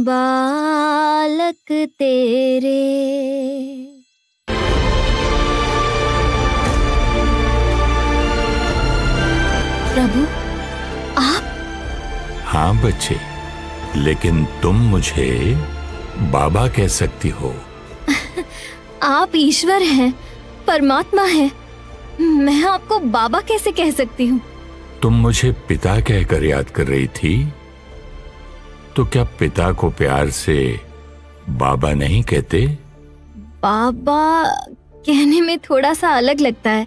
बालक तेरे। प्रभु आप? हाँ बच्चे, लेकिन तुम मुझे बाबा कह सकती हो। आप ईश्वर हैं, परमात्मा हैं। मैं आपको बाबा कैसे कह सकती हूँ? तुम मुझे पिता कहकर याद कर रही थी, तो क्या पिता को प्यार से बाबा नहीं कहते? बाबा कहने में थोड़ा सा अलग लगता है,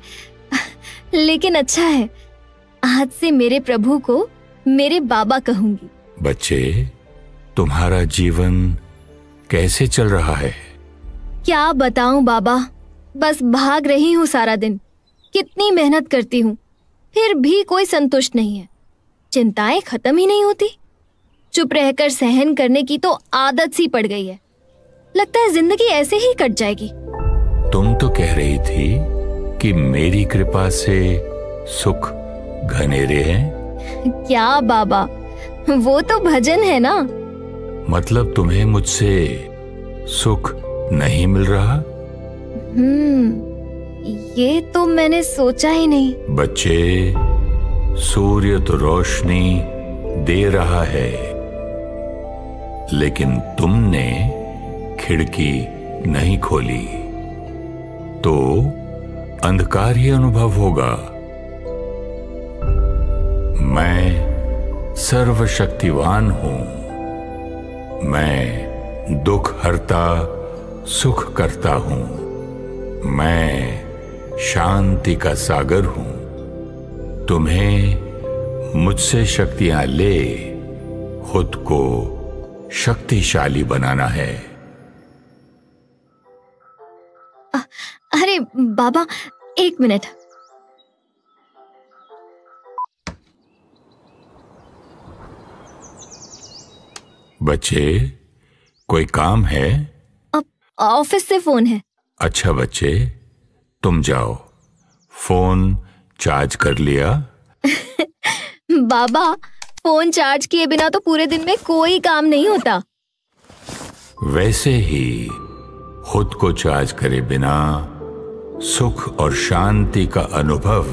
लेकिन अच्छा है। आज से मेरे प्रभु को मेरे बाबा कहूंगी। बच्चे, तुम्हारा जीवन कैसे चल रहा है? क्या बताऊं बाबा, बस भाग रही हूँ सारा दिन। कितनी मेहनत करती हूँ, फिर भी कोई संतुष्ट नहीं है। चिंताएं खत्म ही नहीं होती। चुप रहकर सहन करने की तो आदत सी पड़ गई है। लगता है जिंदगी ऐसे ही कट जाएगी। तुम तो कह रही थी कि मेरी कृपा से सुख घनेरे हैं। क्या बाबा, वो तो भजन है ना। मतलब तुम्हें मुझसे सुख नहीं मिल रहा? ये तो मैंने सोचा ही नहीं। बच्चे, सूर्य तो रोशनी दे रहा है, लेकिन तुमने खिड़की नहीं खोली, तो अंधकार ही अनुभव होगा। मैं सर्वशक्तिवान हूं। मैं दुख हरता सुख करता हूं। मैं शांति का सागर हूं। तुम्हें मुझसे शक्तियां ले खुद को शक्तिशाली बनाना है। अरे बाबा, एक मिनट। बच्चे, कोई काम है? ऑफिस से फोन है। अच्छा बच्चे, तुम जाओ। फोन चार्ज कर लिया? बाबा, फोन चार्ज किए बिना तो पूरे दिन में कोई काम नहीं होता। वैसे ही खुद को चार्ज करे बिना सुख और शांति का अनुभव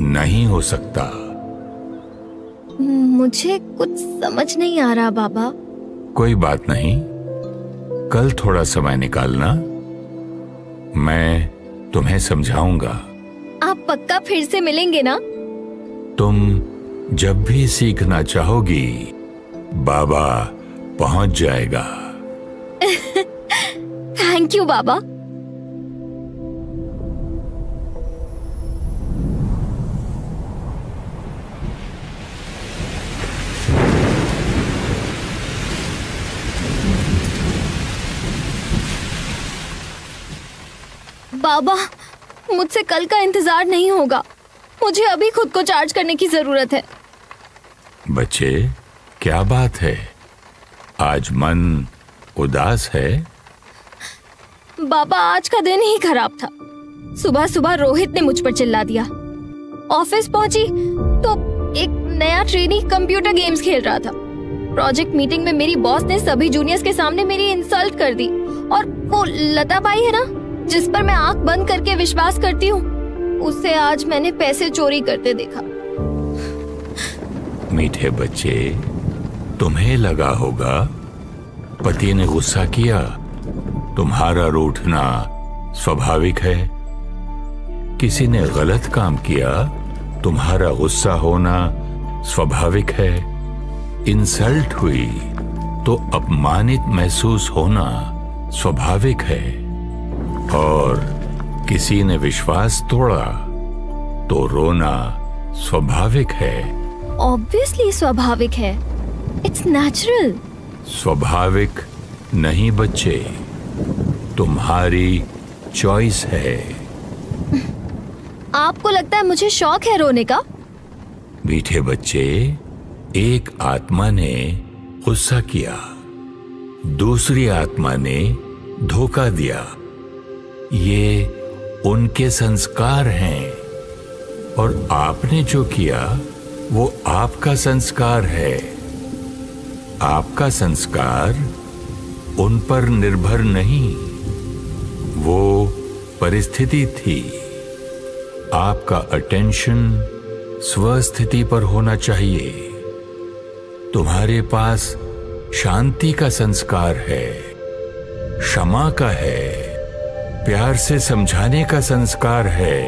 नहीं हो सकता। मुझे कुछ समझ नहीं आ रहा बाबा। कोई बात नहीं, कल थोड़ा समय निकालना, मैं तुम्हें समझाऊंगा। आप पक्का फिर से मिलेंगे ना? तुम जब भी सीखना चाहोगी, बाबा पहुंच जाएगा। थैंक यू बाबा। बाबा, मुझसे कल का इंतजार नहीं होगा। मुझे अभी खुद को चार्ज करने की जरूरत है। बच्चे, क्या बात है? आज मन उदास है? बाबा, आज का दिन ही खराब था। सुबह सुबह रोहित ने मुझ पर चिल्ला दिया। ऑफिस पहुंची तो एक नया ट्रेनी कंप्यूटर गेम्स खेल रहा था। प्रोजेक्ट मीटिंग में मेरी बॉस ने सभी जूनियर्स के सामने मेरी इंसल्ट कर दी। और वो लता बाई है ना, जिस पर मैं आंख बंद करके विश्वास करती हूँ, उससे आज मैंने पैसे चोरी करते देखा। मीठे बच्चे, तुम्हें लगा होगा पति ने गुस्सा किया। तुम्हारा रूठना स्वाभाविक है। किसी ने गलत काम किया, तुम्हारा गुस्सा होना स्वाभाविक है। इंसल्ट हुई तो अपमानित महसूस होना स्वाभाविक है। और किसी ने विश्वास तोड़ा तो रोना स्वाभाविक है। ऑब्वियसली स्वाभाविक है। It's natural. स्वाभाविक नहीं बच्चे, तुम्हारी चॉइस है। आपको लगता है मुझे शौक है रोने का? मीठे बच्चे, एक आत्मा ने गुस्सा किया, दूसरी आत्मा ने धोखा दिया। ये उनके संस्कार हैं और आपने जो किया वो आपका संस्कार है। आपका संस्कार उन पर निर्भर नहीं, वो परिस्थिति थी। आपका अटेंशन स्वस्थिति पर होना चाहिए। तुम्हारे पास शांति का संस्कार है, क्षमा का है, प्यार से समझाने का संस्कार है।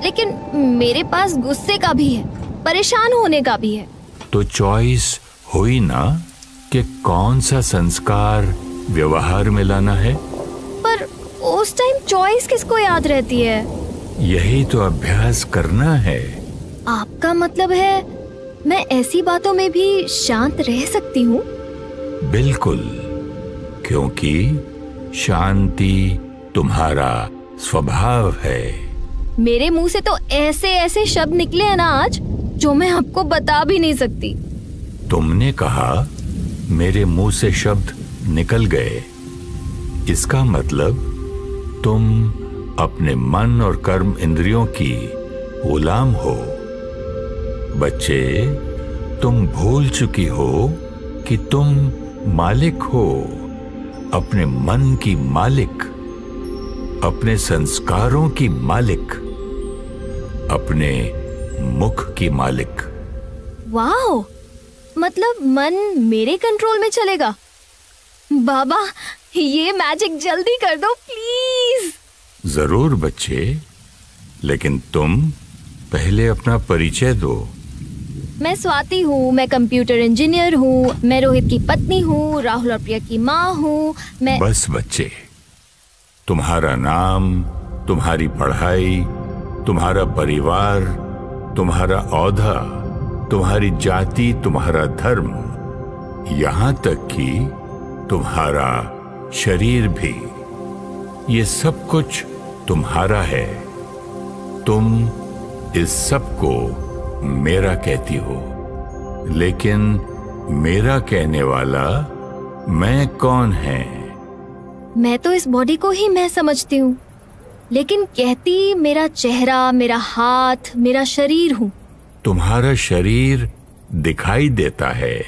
लेकिन मेरे पास गुस्से का भी है, परेशान होने का भी है। तो चॉइस हुई ना कि कौन सा संस्कार व्यवहार में लाना है। पर उस टाइम चॉइस किसको याद रहती है? यही तो अभ्यास करना है। आपका मतलब है मैं ऐसी बातों में भी शांत रह सकती हूँ? बिल्कुल, क्योंकि शांति तुम्हारा स्वभाव है। मेरे मुंह से तो ऐसे ऐसे शब्द निकले हैं ना आज, जो मैं आपको बता भी नहीं सकती। तुमने कहा मेरे मुंह से शब्द निकल गए, इसका मतलब तुम अपने मन और कर्म इंद्रियों की गुलाम हो। बच्चे, तुम भूल चुकी हो कि तुम मालिक हो, अपने मन की मालिक, अपने संस्कारों की मालिक, अपने मुख की मालिक। वाओ, मतलब मन मेरे कंट्रोल में चलेगा। बाबा, ये मैजिक जल्दी कर दो प्लीज। जरूर बच्चे, लेकिन तुम पहले अपना परिचय दो। मैं स्वाति हूँ, मैं कंप्यूटर इंजीनियर हूँ, मैं रोहित की पत्नी हूँ, राहुल और प्रिया की माँ हूँ। मैं बस बच्चे, तुम्हारा नाम, तुम्हारी पढ़ाई, तुम्हारा परिवार, तुम्हारा औहदा, तुम्हारी जाति, तुम्हारा धर्म, यहां तक कि तुम्हारा शरीर भी, ये सब कुछ तुम्हारा है। तुम इस सब को मेरा कहती हो, लेकिन मेरा कहने वाला मैं कौन है? मैं तो इस बॉडी को ही मैं समझती हूँ, लेकिन कहती मेरा चेहरा, मेरा हाथ, मेरा शरीर हूँ। तुम्हारा शरीर दिखाई देता है,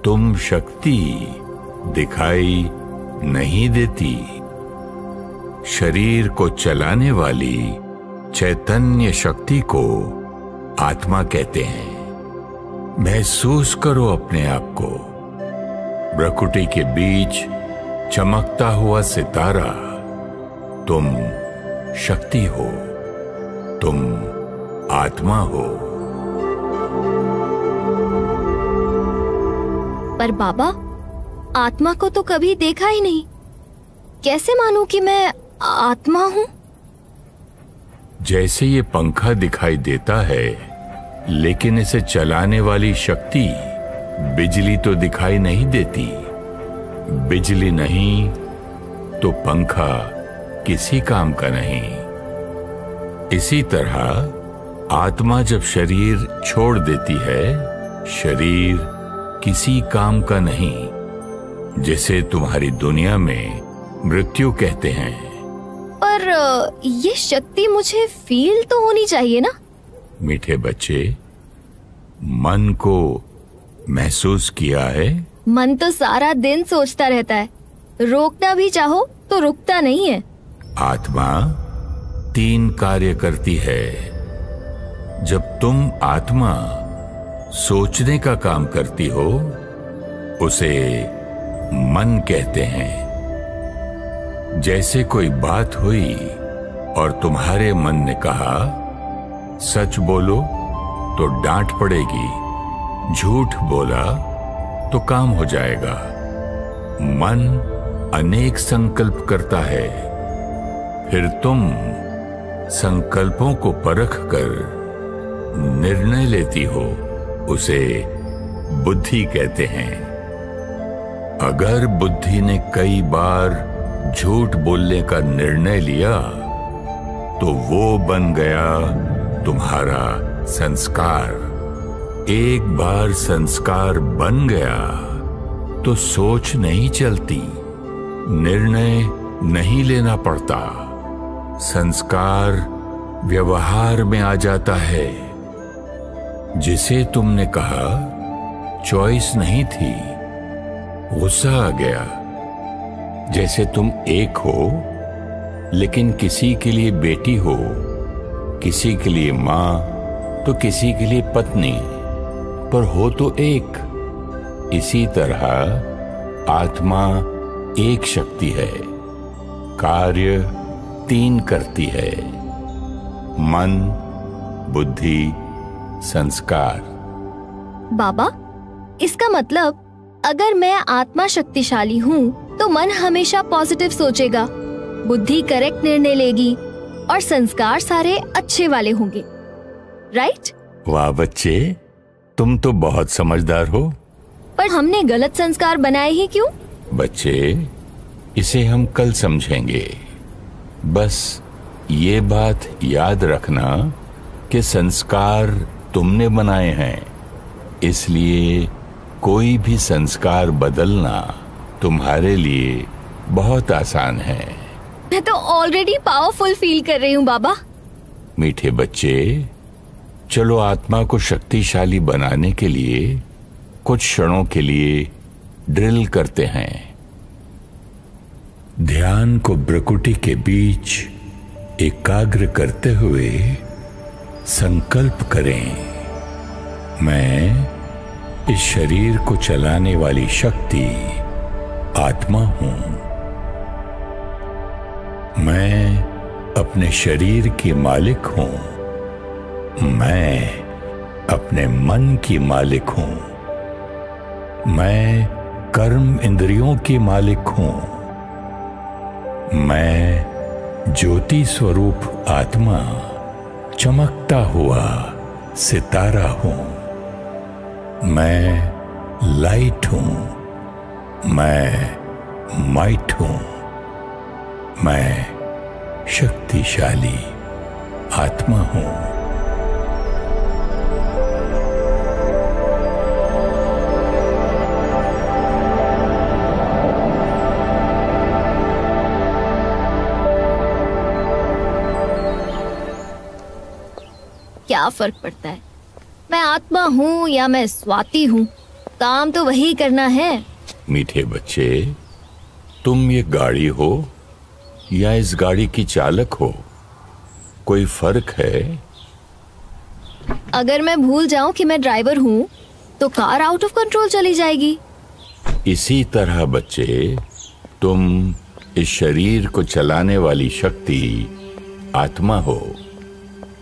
तुम शक्ति दिखाई नहीं देती। शरीर को चलाने वाली चैतन्य शक्ति को आत्मा कहते हैं। महसूस करो अपने आप को, प्रकृति के बीच चमकता हुआ सितारा। तुम शक्ति हो, तुम आत्मा हो। पर बाबा, आत्मा को तो कभी देखा ही नहीं, कैसे मानूं कि मैं आत्मा हूँ? जैसे ये पंखा दिखाई देता है, लेकिन इसे चलाने वाली शक्ति बिजली तो दिखाई नहीं देती। बिजली नहीं तो पंखा किसी काम का नहीं। इसी तरह आत्मा जब शरीर छोड़ देती है, शरीर किसी काम का नहीं, जिसे तुम्हारी दुनिया में मृत्यु कहते हैं। पर ये शक्ति मुझे फील तो होनी चाहिए ना? मीठे बच्चे, मन को महसूस किया है? मन तो सारा दिन सोचता रहता है, रोकना भी चाहो तो रुकता नहीं है। आत्मा 3 कार्य करती है। जब तुम आत्मा सोचने का काम करती हो, उसे मन कहते हैं। जैसे कोई बात हुई और तुम्हारे मन ने कहा सच बोलो तो डांट पड़ेगी, झूठ बोला तो काम हो जाएगा। मन अनेक संकल्प करता है, फिर तुम संकल्पों को परख कर निर्णय लेती हो, उसे बुद्धि कहते हैं। अगर बुद्धि ने कई बार झूठ बोलने का निर्णय लिया, तो वो बन गया तुम्हारा संस्कार। एक बार संस्कार बन गया तो सोच नहीं चलती, निर्णय नहीं लेना पड़ता, संस्कार व्यवहार में आ जाता है। जिसे तुमने कहा चॉइस नहीं थी, गुस्सा आ गया। जैसे तुम एक हो, लेकिन किसी के लिए बेटी हो, किसी के लिए मां, तो किसी के लिए पत्नी, पर हो तो एक। इसी तरह आत्मा एक शक्ति है, कार्य तीन करती है: मन, बुद्धि, संस्कार। बाबा, इसका मतलब अगर मैं आत्मा शक्तिशाली हूँ तो मन हमेशा पॉजिटिव सोचेगा, बुद्धि करेक्ट निर्णय लेगी और संस्कार सारे अच्छे वाले होंगे, राइट? वाह बच्चे, तुम तो बहुत समझदार हो। पर हमने गलत संस्कार बनाए ही क्यों? बच्चे, इसे हम कल समझेंगे। बस ये बात याद रखना कि संस्कार तुमने बनाए हैं, इसलिए कोई भी संस्कार बदलना तुम्हारे लिए बहुत आसान है। मैं तो ऑलरेडी पावरफुल फील कर रही हूँ बाबा। मीठे बच्चे, चलो आत्मा को शक्तिशाली बनाने के लिए कुछ क्षणों के लिए ड्रिल करते हैं। ध्यान को भ्रुकुटी के बीच एकाग्र करते हुए संकल्प करें, मैं इस शरीर को चलाने वाली शक्ति आत्मा हूं। मैं अपने शरीर की मालिक हूं। मैं अपने मन की मालिक हूं। मैं कर्म इंद्रियों की मालिक हूं। मैं ज्योति स्वरूप आत्मा, चमकता हुआ सितारा हूं। मैं लाइट हूं। मैं माइट हूं। मैं शक्तिशाली आत्मा हूं। क्या फर्क पड़ता है, मैं आत्मा हूँ या मैं स्वाति हूँ, काम तो वही करना है। मीठे बच्चे, तुम ये गाड़ी हो या इस गाड़ी की चालक हो, कोई फर्क है? अगर मैं भूल जाऊं कि मैं ड्राइवर हूँ तो कार आउट ऑफ कंट्रोल चली जाएगी। इसी तरह बच्चे, तुम इस शरीर को चलाने वाली शक्ति आत्मा हो।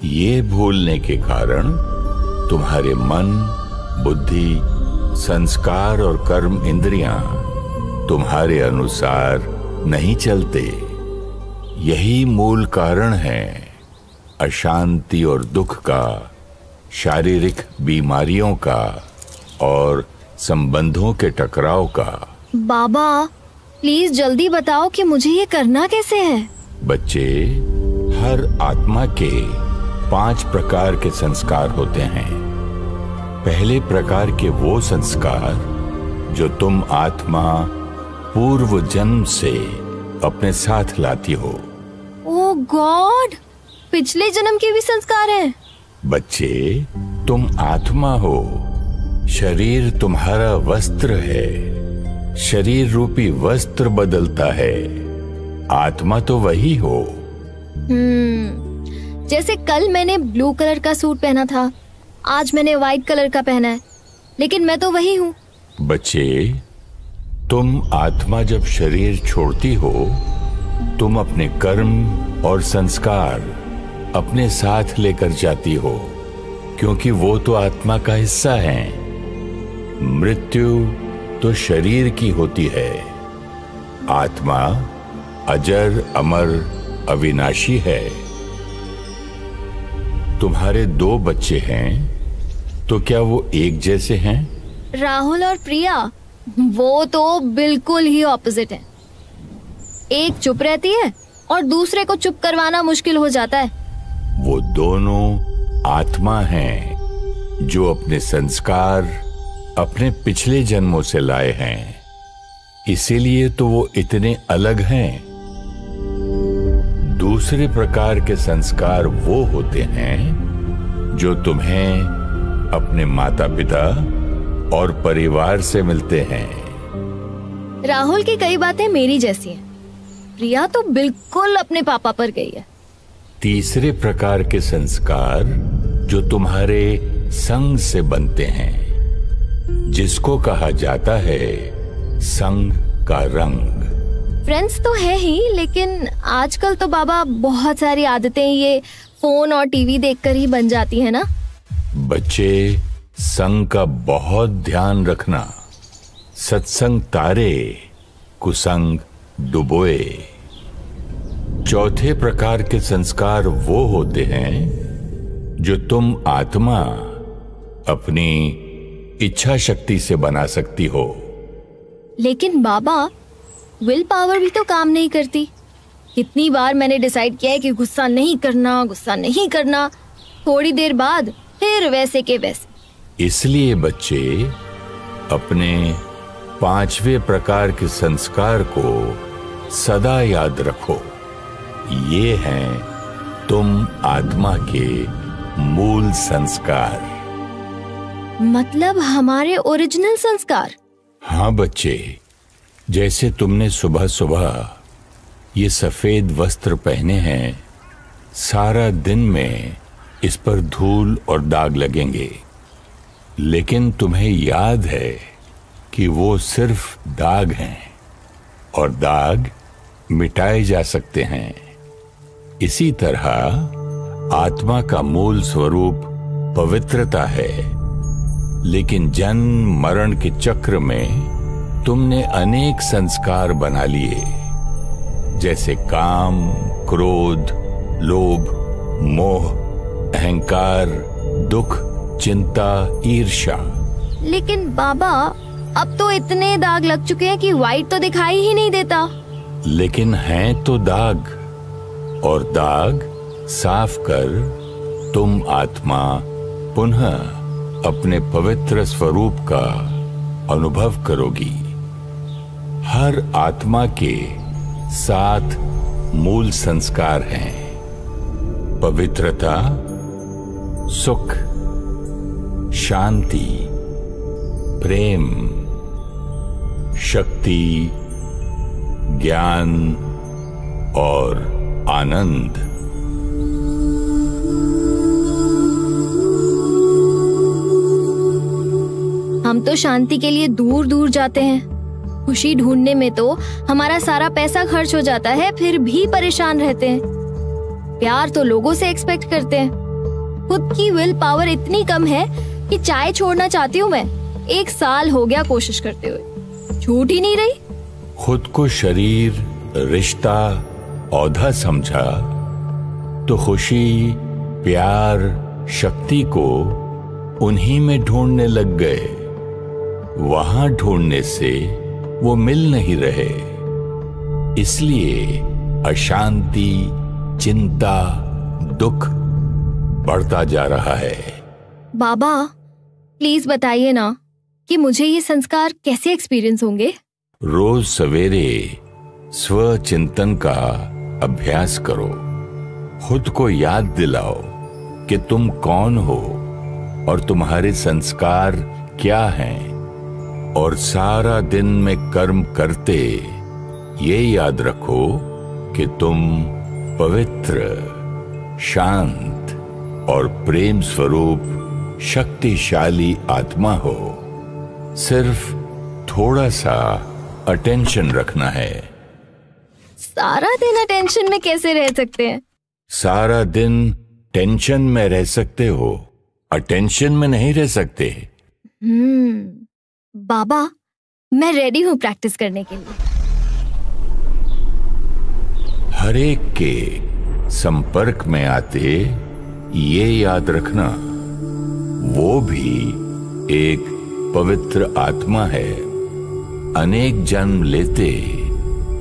ये भूलने के कारण तुम्हारे मन, बुद्धि, संस्कार और कर्म इंद्रियां तुम्हारे अनुसार नहीं चलते। यही मूल कारण है अशांति और दुख का, शारीरिक बीमारियों का और संबंधों के टकराव का। बाबा, प्लीज जल्दी बताओ कि मुझे ये करना कैसे है। बच्चे, हर आत्मा के 5 प्रकार के संस्कार होते हैं। पहले प्रकार के वो संस्कार जो तुम आत्मा पूर्व जन्म से अपने साथ लाती हो। ओह गॉड, पिछले जन्म के भी संस्कार हैं। बच्चे, तुम आत्मा हो, शरीर तुम्हारा वस्त्र है। शरीर रूपी वस्त्र बदलता है, आत्मा तो वही हो। जैसे कल मैंने ब्लू कलर का सूट पहना था, आज मैंने व्हाइट कलर का पहना है, लेकिन मैं तो वही हूँ। बच्चे, तुम आत्मा जब शरीर छोड़ती हो, तुम अपने कर्म और संस्कार अपने साथ लेकर जाती हो, क्योंकि वो तो आत्मा का हिस्सा है। मृत्यु तो शरीर की होती है। आत्मा अजर, अमर, अविनाशी है। तुम्हारे 2 बच्चे हैं, तो क्या वो एक जैसे हैं? राहुल और प्रिया, वो तो बिल्कुल ही ऑपोजिट हैं। एक चुप रहती है और दूसरे को चुप करवाना मुश्किल हो जाता है। वो दोनों आत्मा हैं जो अपने संस्कार अपने पिछले जन्मों से लाए हैं, इसीलिए तो वो इतने अलग हैं। दूसरे प्रकार के संस्कार वो होते हैं जो तुम्हें अपने माता पिता और परिवार से मिलते हैं। राहुल की कई बातें मेरी जैसी हैं। प्रिया तो बिल्कुल अपने पापा पर गई है। तीसरे प्रकार के संस्कार जो तुम्हारे संग से बनते हैं, जिसको कहा जाता है संग का रंग। फ्रेंड्स तो है ही, लेकिन आजकल तो बाबा बहुत सारी आदतें ये फोन और टीवी देखकर ही बन जाती है ना। बच्चे, संग का बहुत ध्यान रखना। सत्संग तारे, कुसंग डुबोए। चौथे प्रकार के संस्कार वो होते हैं जो तुम आत्मा अपनी इच्छा शक्ति से बना सकती हो। लेकिन बाबा, विल पावर भी तो काम नहीं करती। कितनी बार मैंने डिसाइड किया है कि गुस्सा नहीं करना, गुस्सा नहीं करना, थोड़ी देर बाद फिर वैसे के वैसे। इसलिए बच्चे, अपने पांचवें प्रकार के संस्कार को सदा याद रखो। ये हैं तुम आत्मा के मूल संस्कार। मतलब हमारे ओरिजिनल संस्कार? हाँ बच्चे, जैसे तुमने सुबह सुबह ये सफेद वस्त्र पहने हैं, सारा दिन में इस पर धूल और दाग लगेंगे, लेकिन तुम्हें याद है कि वो सिर्फ दाग हैं और दाग मिटाए जा सकते हैं। इसी तरह आत्मा का मूल स्वरूप पवित्रता है, लेकिन जन्म मरण के चक्र में तुमने अनेक संस्कार बना लिए, जैसे काम, क्रोध, लोभ, मोह, अहंकार, दुख, चिंता, ईर्ष्या। लेकिन बाबा, अब तो इतने दाग लग चुके हैं कि व्हाइट तो दिखाई ही नहीं देता। लेकिन हैं तो दाग, और दाग साफ कर तुम आत्मा पुनः अपने पवित्र स्वरूप का अनुभव करोगी। हर आत्मा के 7 मूल संस्कार हैं: पवित्रता, सुख, शांति, प्रेम, शक्ति, ज्ञान और आनंद। हम तो शांति के लिए दूर दूर जाते हैं। खुशी ढूंढने में तो हमारा सारा पैसा खर्च हो जाता है, फिर भी परेशान रहते हैं। प्यार तो लोगों से एक्सपेक्ट करते हैं। खुद की विल पावर इतनी कम है कि चाय छोड़ना चाहती हूँ मैं। 1 साल हो गया कोशिश करते हुए, छूट ही नहीं रही। खुद को शरीर, रिश्ता, औधा समझा तो खुशी, प्यार, शक्ति को उन्हीं में ढूंढने लग गए। वहां ढूंढने से वो मिल नहीं रहे, इसलिए अशांति, चिंता, दुख बढ़ता जा रहा है। बाबा, प्लीज बताइए ना कि मुझे ये संस्कार कैसे एक्सपीरियंस होंगे। रोज सवेरे स्व चिंतन का अभ्यास करो। खुद को याद दिलाओ कि तुम कौन हो और तुम्हारे संस्कार क्या हैं, और सारा दिन में कर्म करते ये याद रखो कि तुम पवित्र, शांत और प्रेम स्वरूप शक्तिशाली आत्मा हो। सिर्फ थोड़ा सा अटेंशन रखना है। सारा दिन अटेंशन में कैसे रह सकते हैं? सारा दिन टेंशन में रह सकते हो, अटेंशन में नहीं रह सकते। बाबा, मैं रेडी हूँ प्रैक्टिस करने के लिए। हर एक के संपर्क में आते ये याद रखना, वो भी एक पवित्र आत्मा है। अनेक जन्म लेते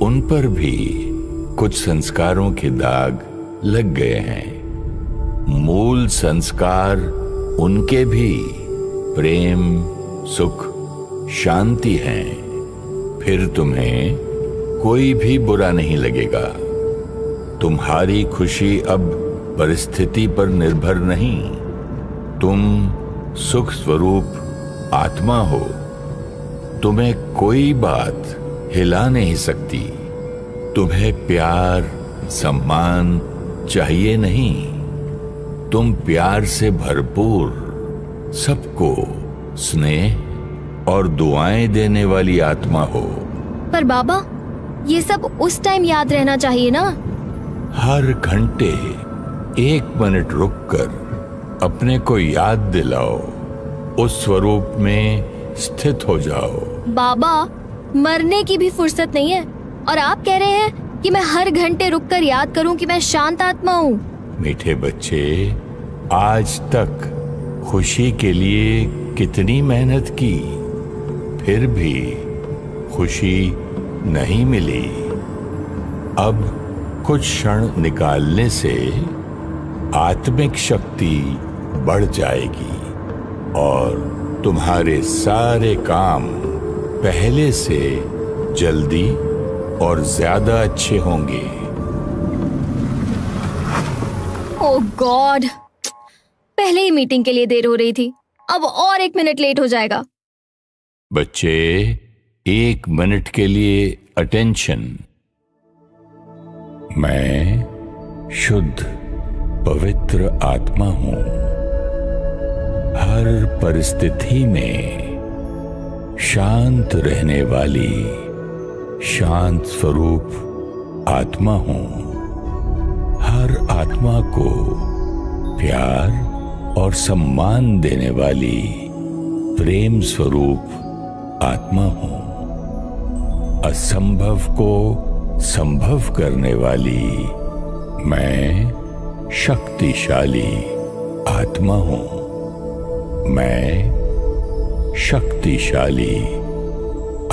उन पर भी कुछ संस्कारों के दाग लग गए हैं। मूल संस्कार उनके भी प्रेम, सुख, शांति हैं। फिर तुम्हें कोई भी बुरा नहीं लगेगा। तुम्हारी खुशी अब परिस्थिति पर निर्भर नहीं। तुम सुख स्वरूप आत्मा हो। तुम्हें कोई बात हिला नहीं सकती। तुम्हें प्यार सम्मान चाहिए नहीं, तुम प्यार से भरपूर, सबको स्नेह और दुआएं देने वाली आत्मा हो। पर बाबा, ये सब उस टाइम याद रहना चाहिए ना। हर घंटे 1 मिनट रुककर अपने को याद दिलाओ, उस स्वरूप में स्थित हो जाओ। बाबा, मरने की भी फुर्सत नहीं है और आप कह रहे हैं कि मैं हर घंटे रुककर याद करूं कि मैं शांत आत्मा हूं। मीठे बच्चे, आज तक खुशी के लिए कितनी मेहनत की, फिर भी खुशी नहीं मिली। अब कुछ क्षण निकालने से आत्मिक शक्ति बढ़ जाएगी और तुम्हारे सारे काम पहले से जल्दी और ज्यादा अच्छे होंगे। ओह गॉड, पहले ही मीटिंग के लिए देर हो रही थी, अब और 1 मिनट लेट हो जाएगा। बच्चे, 1 मिनट के लिए अटेंशन। मैं शुद्ध पवित्र आत्मा हूं। हर परिस्थिति में शांत रहने वाली शांत स्वरूप आत्मा हूं। हर आत्मा को प्यार और सम्मान देने वाली प्रेम स्वरूप आत्मा हूं। असंभव को संभव करने वाली मैं शक्तिशाली आत्मा हूं। मैं शक्तिशाली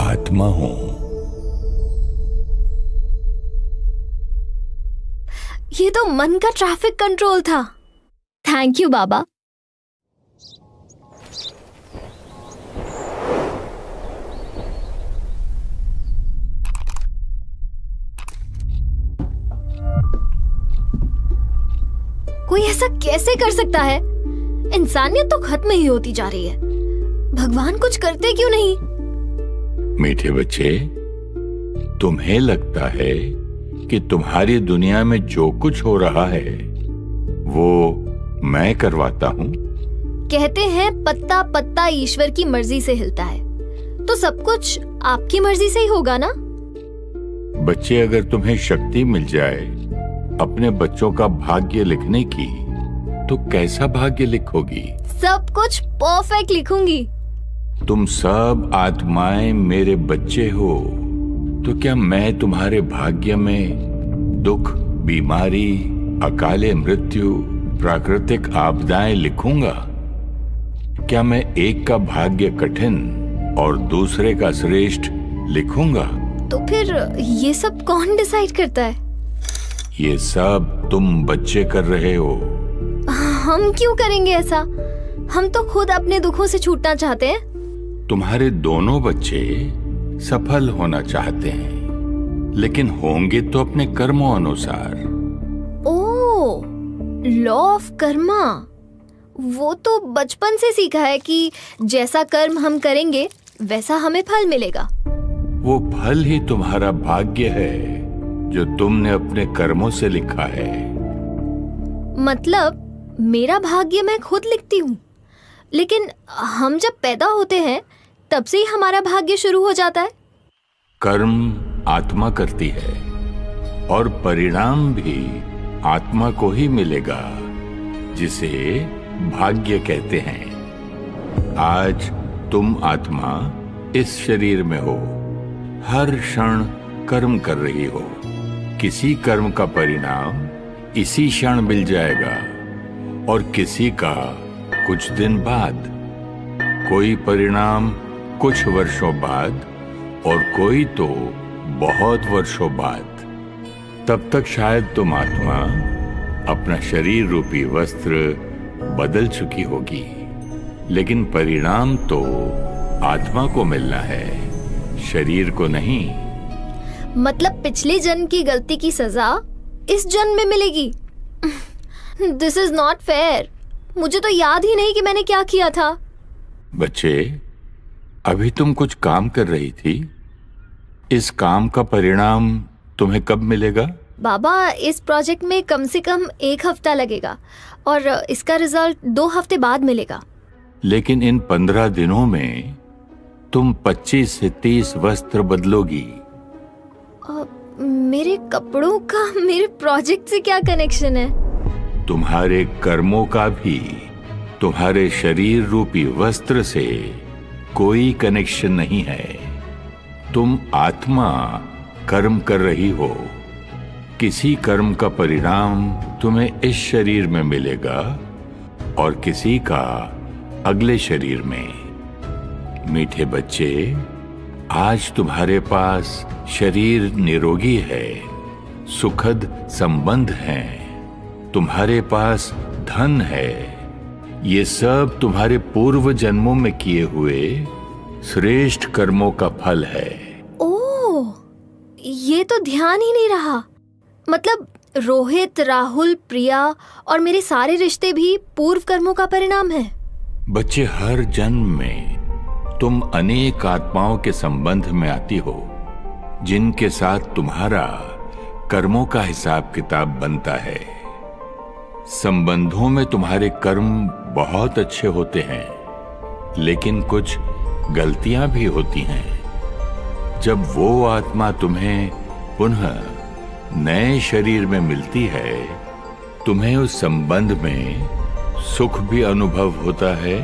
आत्मा हूं। ये तो मन का ट्रैफिक कंट्रोल था। थैंक यू बाबा। कोई ऐसा कैसे कर सकता है? इंसानियत तो खत्म ही होती जा रही है। भगवान कुछ करते क्यों नहीं? मीठे बच्चे, तुम्हें लगता है कि तुम्हारी दुनिया में जो कुछ हो रहा है वो मैं करवाता हूं? कहते हैं पत्ता पत्ता ईश्वर की मर्जी से हिलता है, तो सब कुछ आपकी मर्जी से ही होगा ना? बच्चे, अगर तुम्हें शक्ति मिल जाए अपने बच्चों का भाग्य लिखने की, तो कैसा भाग्य लिखोगी? सब कुछ परफेक्ट लिखूंगी। तुम सब आत्माएं मेरे बच्चे हो, तो क्या मैं तुम्हारे भाग्य में दुख, बीमारी, अकाले मृत्यु, प्राकृतिक आपदाएं लिखूंगा? क्या मैं एक का भाग्य कठिन और दूसरे का श्रेष्ठ लिखूंगा? तो फिर ये सब कौन डिसाइड करता है? ये सब तुम बच्चे कर रहे हो। हम क्यों करेंगे ऐसा? हम तो खुद अपने दुखों से छूटना चाहते हैं। तुम्हारे दोनों बच्चे सफल होना चाहते हैं, लेकिन होंगे तो अपने कर्मों अनुसार। ओह, लॉ ऑफ कर्मा। वो तो बचपन से सीखा है कि जैसा कर्म हम करेंगे वैसा हमें फल मिलेगा। वो फल ही तुम्हारा भाग्य है जो तुमने अपने कर्मों से लिखा है। मतलब मेरा भाग्य मैं खुद लिखती हूँ, लेकिन हम जब पैदा होते हैं तब से ही हमारा भाग्य शुरू हो जाता है। कर्म आत्मा करती है और परिणाम भी आत्मा को ही मिलेगा, जिसे भाग्य कहते हैं। आज तुम आत्मा इस शरीर में हो, हर क्षण कर्म कर रही हो। किसी कर्म का परिणाम इसी क्षण मिल जाएगा और किसी का कुछ दिन बाद, कोई परिणाम कुछ वर्षों बाद और कोई तो बहुत वर्षों बाद। तब तक शायद तुम आत्मा अपना शरीर रूपी वस्त्र बदल चुकी होगी, लेकिन परिणाम तो आत्मा को मिलना है, शरीर को नहीं। मतलब पिछले जन्म की गलती की सजा इस जन्म में मिलेगी। This is not fair. मुझे तो याद ही नहीं कि मैंने क्या किया था। बच्चे, अभी तुम कुछ काम कर रही थी। इस काम का परिणाम तुम्हें कब मिलेगा? बाबा, इस प्रोजेक्ट में कम से कम 1 हफ्ता लगेगा और इसका रिजल्ट 2 हफ्ते बाद मिलेगा। लेकिन इन 15 दिनों में तुम 25 से 30 वस्त्र बदलोगी। मेरे कपड़ों का मेरे प्रोजेक्ट से क्या कनेक्शन है? तुम्हारे कर्मों का भी तुम्हारे शरीर रूपी वस्त्र से कोई कनेक्शन नहीं है। तुम आत्मा कर्म कर रही हो। किसी कर्म का परिणाम तुम्हें इस शरीर में मिलेगा और किसी का अगले शरीर में। मीठे बच्चे, आज तुम्हारे पास शरीर निरोगी है, सुखद संबंध हैं, तुम्हारे पास धन है। ये सब तुम्हारे पूर्व जन्मों में किए हुए श्रेष्ठ कर्मों का फल है। ओह, ये तो ध्यान ही नहीं रहा। मतलब रोहित, राहुल, प्रिया और मेरे सारे रिश्ते भी पूर्व कर्मों का परिणाम है। बच्चे, हर जन्म में तुम अनेक आत्माओं के संबंध में आती हो जिनके साथ तुम्हारा कर्मों का हिसाब किताब बनता है। संबंधों में तुम्हारे कर्म बहुत अच्छे होते हैं, लेकिन कुछ गलतियां भी होती हैं। जब वो आत्मा तुम्हें पुनः नए शरीर में मिलती है, तुम्हें उस संबंध में सुख भी अनुभव होता है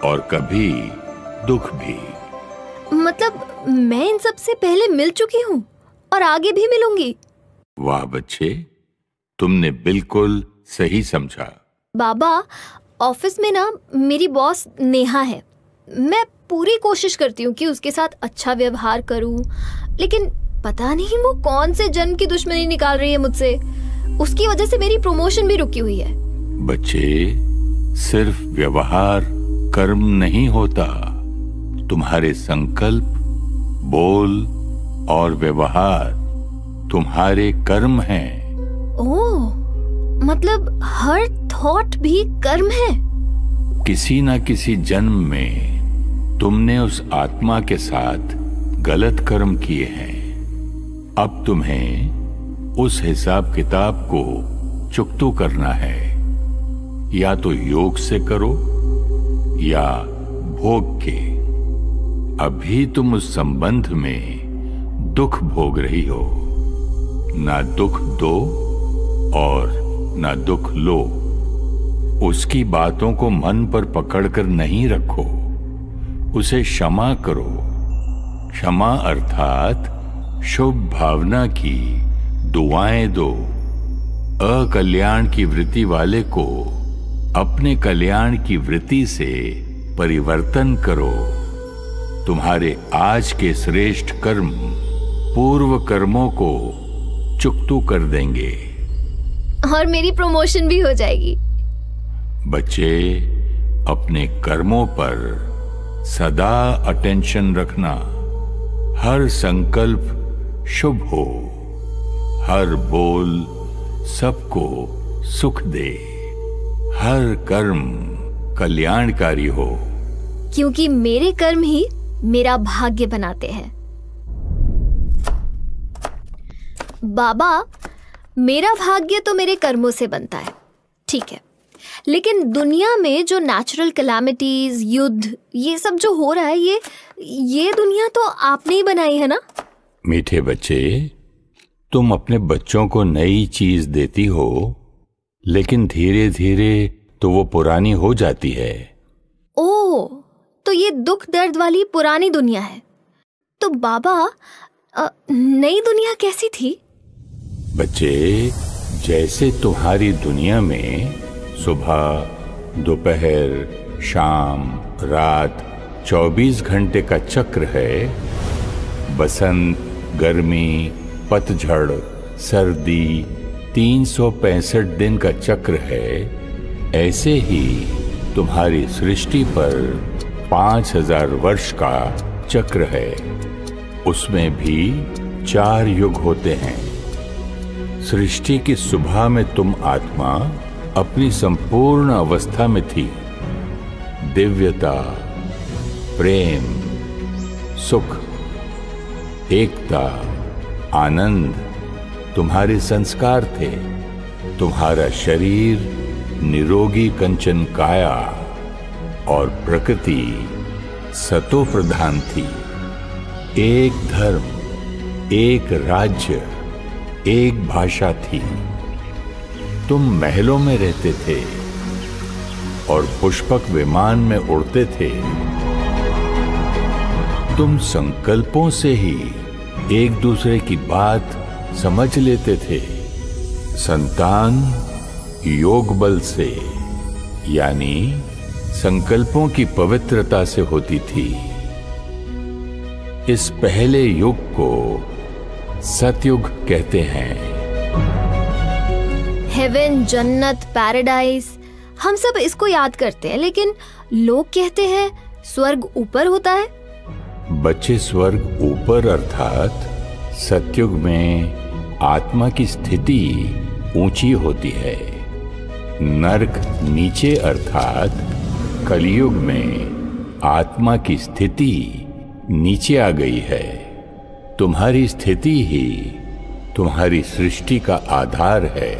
और कभी दुख भी। मतलब मैं इन सब से पहले मिल चुकी हूँ और आगे भी मिलूंगी। वाह बच्चे, तुमने बिल्कुल सही समझा। बाबा, ऑफिस में ना मेरी बॉस नेहा है। मैं पूरी कोशिश करती हूँ कि उसके साथ अच्छा व्यवहार करूँ, लेकिन पता नहीं वो कौन से जन्म की दुश्मनी निकाल रही है मुझसे। उसकी वजह से मेरी प्रमोशन भी रुकी हुई है। बच्चे, सिर्फ व्यवहार कर्म नहीं होता। तुम्हारे संकल्प, बोल और व्यवहार तुम्हारे कर्म हैं। ओह, मतलब हर थॉट भी कर्म है। किसी न किसी जन्म में तुमने उस आत्मा के साथ गलत कर्म किए हैं। अब तुम्हें उस हिसाब किताब को चुकता करना है। या तो योग से करो या भोग के। अभी तुम उस संबंध में दुख भोग रही हो। ना दुख दो और ना दुख लो। उसकी बातों को मन पर पकड़कर नहीं रखो, उसे क्षमा करो। क्षमा अर्थात शुभ भावना की दुआएं दो। अकल्याण की वृत्ति वाले को अपने कल्याण की वृत्ति से परिवर्तन करो। तुम्हारे आज के श्रेष्ठ कर्म पूर्व कर्मों को चुकता कर देंगे और मेरी प्रमोशन भी हो जाएगी। बच्चे, अपने कर्मों पर सदा अटेंशन रखना। हर संकल्प शुभ हो, हर बोल सबको सुख दे, हर कर्म कल्याणकारी हो। क्योंकि मेरे कर्म ही मेरा भाग्य बनाते हैं। बाबा, मेरा भाग्य तो मेरे कर्मों से बनता है, ठीक है, लेकिन दुनिया में जो नेचुरल कैलामिटीज, युद्ध, ये सब जो हो रहा है, ये दुनिया तो आपने ही बनाई है ना? मीठे बच्चे, तुम अपने बच्चों को नई चीज देती हो, लेकिन धीरे धीरे तो वो पुरानी हो जाती है। ओह, तो ये दुख दर्द वाली पुरानी दुनिया है। तो बाबा, नई दुनिया कैसी थी? बच्चे, जैसे तुम्हारी दुनिया में सुबह, दोपहर, शाम, रात 24 घंटे का चक्र है। बसंत, गर्मी, पतझड़, सर्दी 365 दिन का चक्र है। ऐसे ही तुम्हारी सृष्टि पर 5000 वर्ष का चक्र है। उसमें भी 4 युग होते हैं। सृष्टि की सुबह में तुम आत्मा अपनी संपूर्ण अवस्था में थी। दिव्यता, प्रेम, सुख, एकता, आनंद तुम्हारे संस्कार थे। तुम्हारा शरीर निरोगी कंचन काया और प्रकृति सतो प्रधान थी। एक धर्म, एक राज्य, एक भाषा थी। तुम महलों में रहते थे और पुष्पक विमान में उड़ते थे। तुम संकल्पों से ही एक दूसरे की बात समझ लेते थे। संतान योग बल से, यानी संकल्पों की पवित्रता से होती थी। इस पहले युग को सतयुग कहते हैं। हेवन, जन्नत, पैराडाइज, हम सब इसको याद करते हैं, लेकिन लोग कहते हैं स्वर्ग ऊपर होता है। बच्चे, स्वर्ग ऊपर अर्थात सतयुग में आत्मा की स्थिति ऊंची होती है। नरक नीचे अर्थात कलयुग में आत्मा की स्थिति नीचे आ गई है। तुम्हारी स्थिति ही तुम्हारी सृष्टि का आधार है।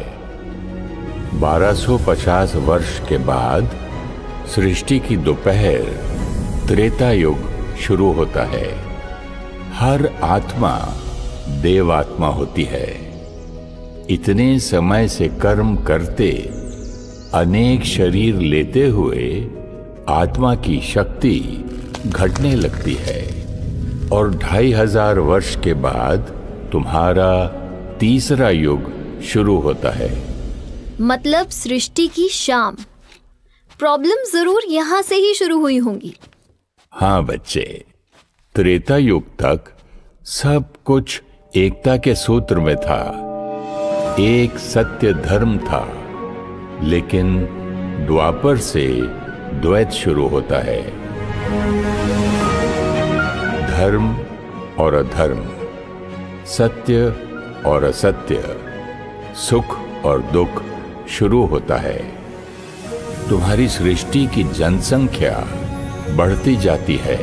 1250 वर्ष के बाद सृष्टि की दोपहर त्रेता युग शुरू होता है। हर आत्मा देवात्मा होती है। इतने समय से कर्म करते, अनेक शरीर लेते हुए आत्मा की शक्ति घटने लगती है और 2500 वर्ष के बाद तुम्हारा तीसरा युग शुरू होता है। मतलब सृष्टि की शाम। प्रॉब्लम जरूर यहाँ से ही शुरू हुई होंगी। हाँ बच्चे, त्रेता युग तक सब कुछ एकता के सूत्र में था। एक सत्य धर्म था, लेकिन द्वापर से द्वैत शुरू होता है। धर्म और अधर्म, सत्य और असत्य, सुख और दुख शुरू होता है। तुम्हारी सृष्टि की जनसंख्या बढ़ती जाती है।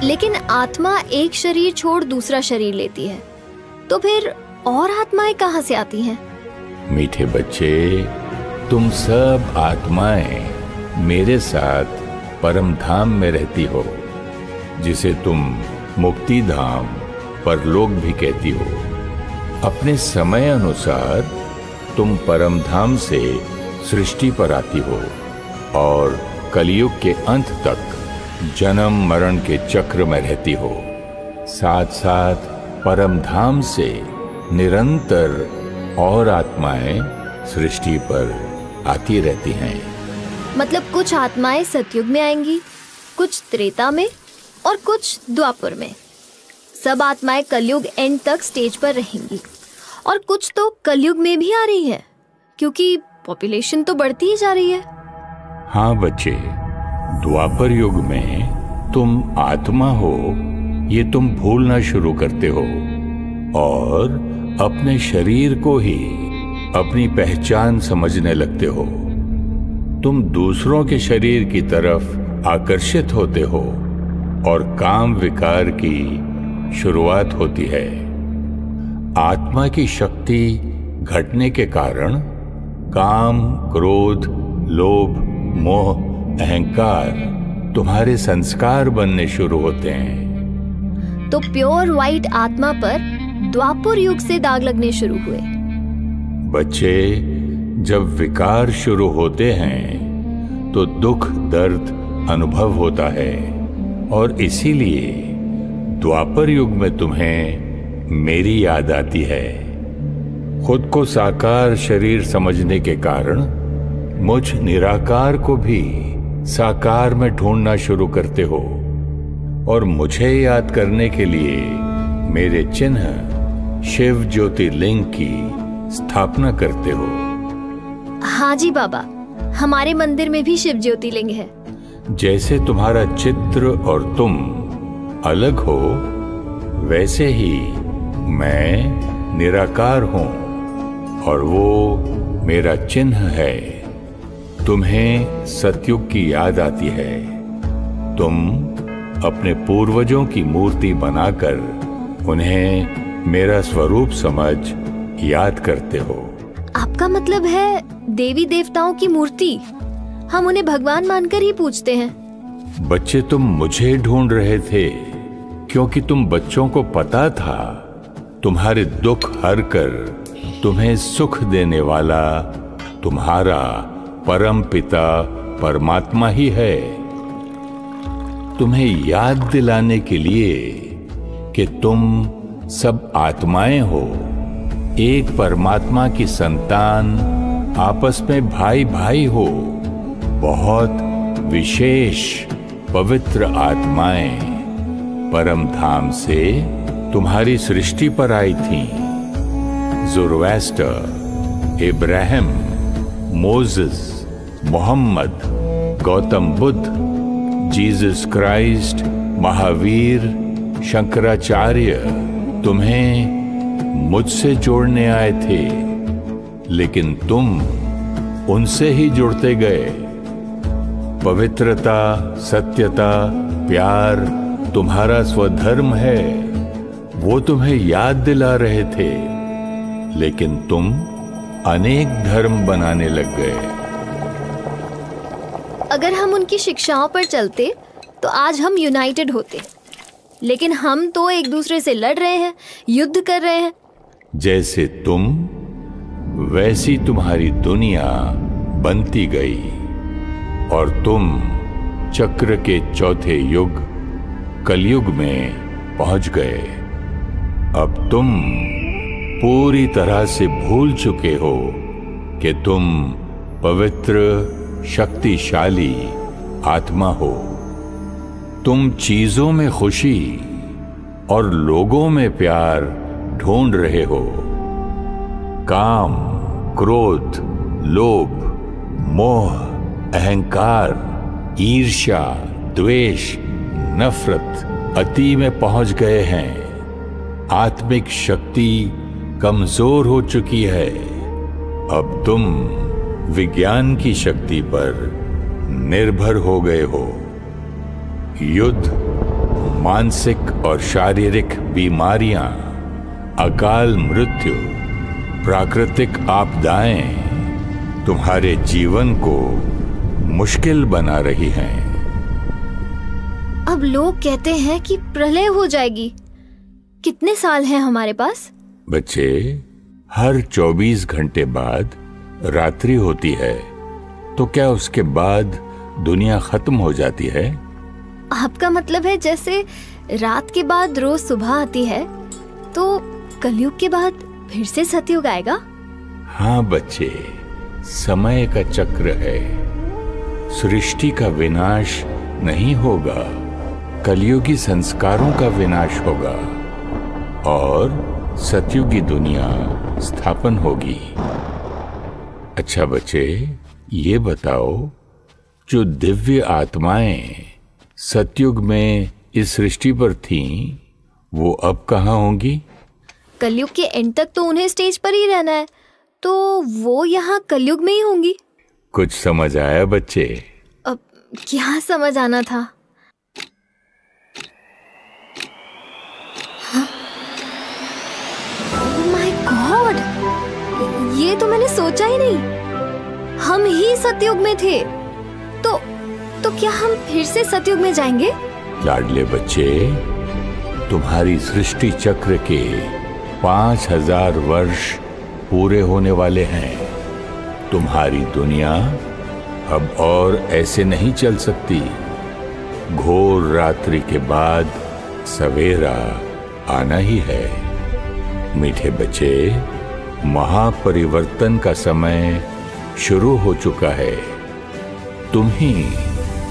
लेकिन आत्मा एक शरीर छोड़ दूसरा शरीर लेती है, तो फिर और आत्माएं कहाँ से आती हैं? मीठे बच्चे, तुम सब आत्माएं मेरे साथ परम धाम में रहती हो, जिसे तुम मुक्ति धाम, परलोक भी कहती हो। अपने समय अनुसार तुम परम धाम से सृष्टि पर आती हो और कलयुग के अंत तक जन्म मरण के चक्र में रहती हो। साथ साथ परम धाम से निरंतर और आत्माएं सृष्टि पर आती रहती हैं। मतलब कुछ आत्माएं सतयुग में आएंगी, कुछ त्रेता में और कुछ द्वापर में। सब आत्माएं कलयुग एंड तक स्टेज पर रहेंगी और कुछ तो कलयुग में भी आ रही है, क्योंकि पॉपुलेशन तो बढ़ती ही जा रही है। हाँ बच्चे, द्वापर युग में तुम आत्मा हो ये तुम भूलना शुरू करते हो और अपने शरीर को ही अपनी पहचान समझने लगते हो। तुम दूसरों के शरीर की तरफ आकर्षित होते हो और काम विकार की शुरुआत होती है। आत्मा की शक्ति घटने के कारण काम, क्रोध, लोभ, मोह, अहंकार तुम्हारे संस्कार बनने शुरू होते हैं। तो प्योर व्हाइट आत्मा पर द्वापर युग से दाग लगने शुरू हुए। बच्चे, जब विकार शुरू होते हैं तो दुख दर्द अनुभव होता है और इसीलिए द्वापर युग में तुम्हें मेरी याद आती है। खुद को साकार शरीर समझने के कारण मुझ निराकार को भी साकार में ढूंढना शुरू करते हो और मुझे याद करने के लिए मेरे चिन्ह शिव ज्योतिर्लिंग की स्थापना करते हो। हाँ जी बाबा, हमारे मंदिर में भी शिव ज्योतिर्लिंग है। जैसे तुम्हारा चित्र और तुम अलग हो, वैसे ही मैं निराकार हूं और वो मेरा चिन्ह है। तुम्हें सतयुग की याद आती है। तुम अपने पूर्वजों की मूर्ति बनाकर उन्हें मेरा स्वरूप समझ याद करते हो। आपका मतलब है देवी देवताओं की मूर्ति हम उन्हें भगवान मानकर ही पूजते हैं। बच्चे, तुम मुझे ढूंढ रहे थे क्योंकि तुम बच्चों को पता था तुम्हारे दुख हर कर तुम्हें सुख देने वाला तुम्हारा परम पिता परमात्मा ही है। तुम्हें याद दिलाने के लिए कि तुम सब आत्माएं हो, एक परमात्मा की संतान, आपस में भाई भाई हो, बहुत विशेष पवित्र आत्माएं परम धाम से तुम्हारी सृष्टि पर आई थीं। Zoroaster, Ibrahim, Moses, Mohammed, Gautam Buddha, Jesus Christ, Mahavir, Shankaracharya तुम्हें मुझसे जोड़ने आए थे, लेकिन तुम उनसे ही जुड़ते गए। पवित्रता, सत्यता, प्यार तुम्हारा स्वधर्म है, वो तुम्हें याद दिला रहे थे, लेकिन तुम अनेक धर्म बनाने लग गए। अगर हम उनकी शिक्षाओं पर चलते तो आज हम यूनाइटेड होते, लेकिन हम तो एक दूसरे से लड़ रहे हैं, युद्ध कर रहे हैं। जैसे तुम वैसी तुम्हारी दुनिया बनती गई और तुम चक्र के चौथे युग कलयुग में पहुंच गए। अब तुम पूरी तरह से भूल चुके हो कि तुम पवित्र शक्तिशाली आत्मा हो। तुम चीजों में खुशी और लोगों में प्यार ढूंढ रहे हो। काम, क्रोध, लोभ, मोह, अहंकार, ईर्ष्या, द्वेष, नफरत अति में पहुंच गए हैं। आत्मिक शक्ति कमजोर हो चुकी है। अब तुम विज्ञान की शक्ति पर निर्भर हो गए हो। युद्ध, मानसिक और शारीरिक बीमारियां, अकाल मृत्यु, प्राकृतिक आपदाएं तुम्हारे जीवन को मुश्किल बना रही हैं। अब लोग कहते हैं कि प्रलय हो जाएगी। कितने साल हैं हमारे पास? बच्चे, हर 24 घंटे बाद रात्रि होती है, तो क्या उसके बाद दुनिया खत्म हो जाती है? आपका मतलब है जैसे रात के बाद रोज सुबह आती है, तो कलयुग के बाद फिर से सतयुग आएगा? हाँ बच्चे, समय का चक्र है। सृष्टि का विनाश नहीं होगा, कलयुगी संस्कारों का विनाश होगा और सतयुगी दुनिया स्थापन होगी। अच्छा बच्चे, ये बताओ, जो दिव्य आत्माएं सतयुग में इस सृष्टि पर थीं, वो अब कहाँ होंगी? कलयुग के एंड तक तो उन्हें स्टेज पर ही रहना है, तो वो यहाँ कलयुग में ही होंगी। कुछ समझ आया बच्चे? अब क्या समझ आना था? माय गॉड, ये तो मैंने सोचा ही नहीं। हम ही सतयुग में थे, तो क्या हम फिर से सतयुग में जाएंगे? लाडले बच्चे, तुम्हारी सृष्टि चक्र के 5000 वर्ष पूरे होने वाले हैं। तुम्हारी दुनिया अब और ऐसे नहीं चल सकती। घोर रात्रि के बाद सवेरा आना ही है। मीठे बच्चे, महापरिवर्तन का समय शुरू हो चुका है। तुम ही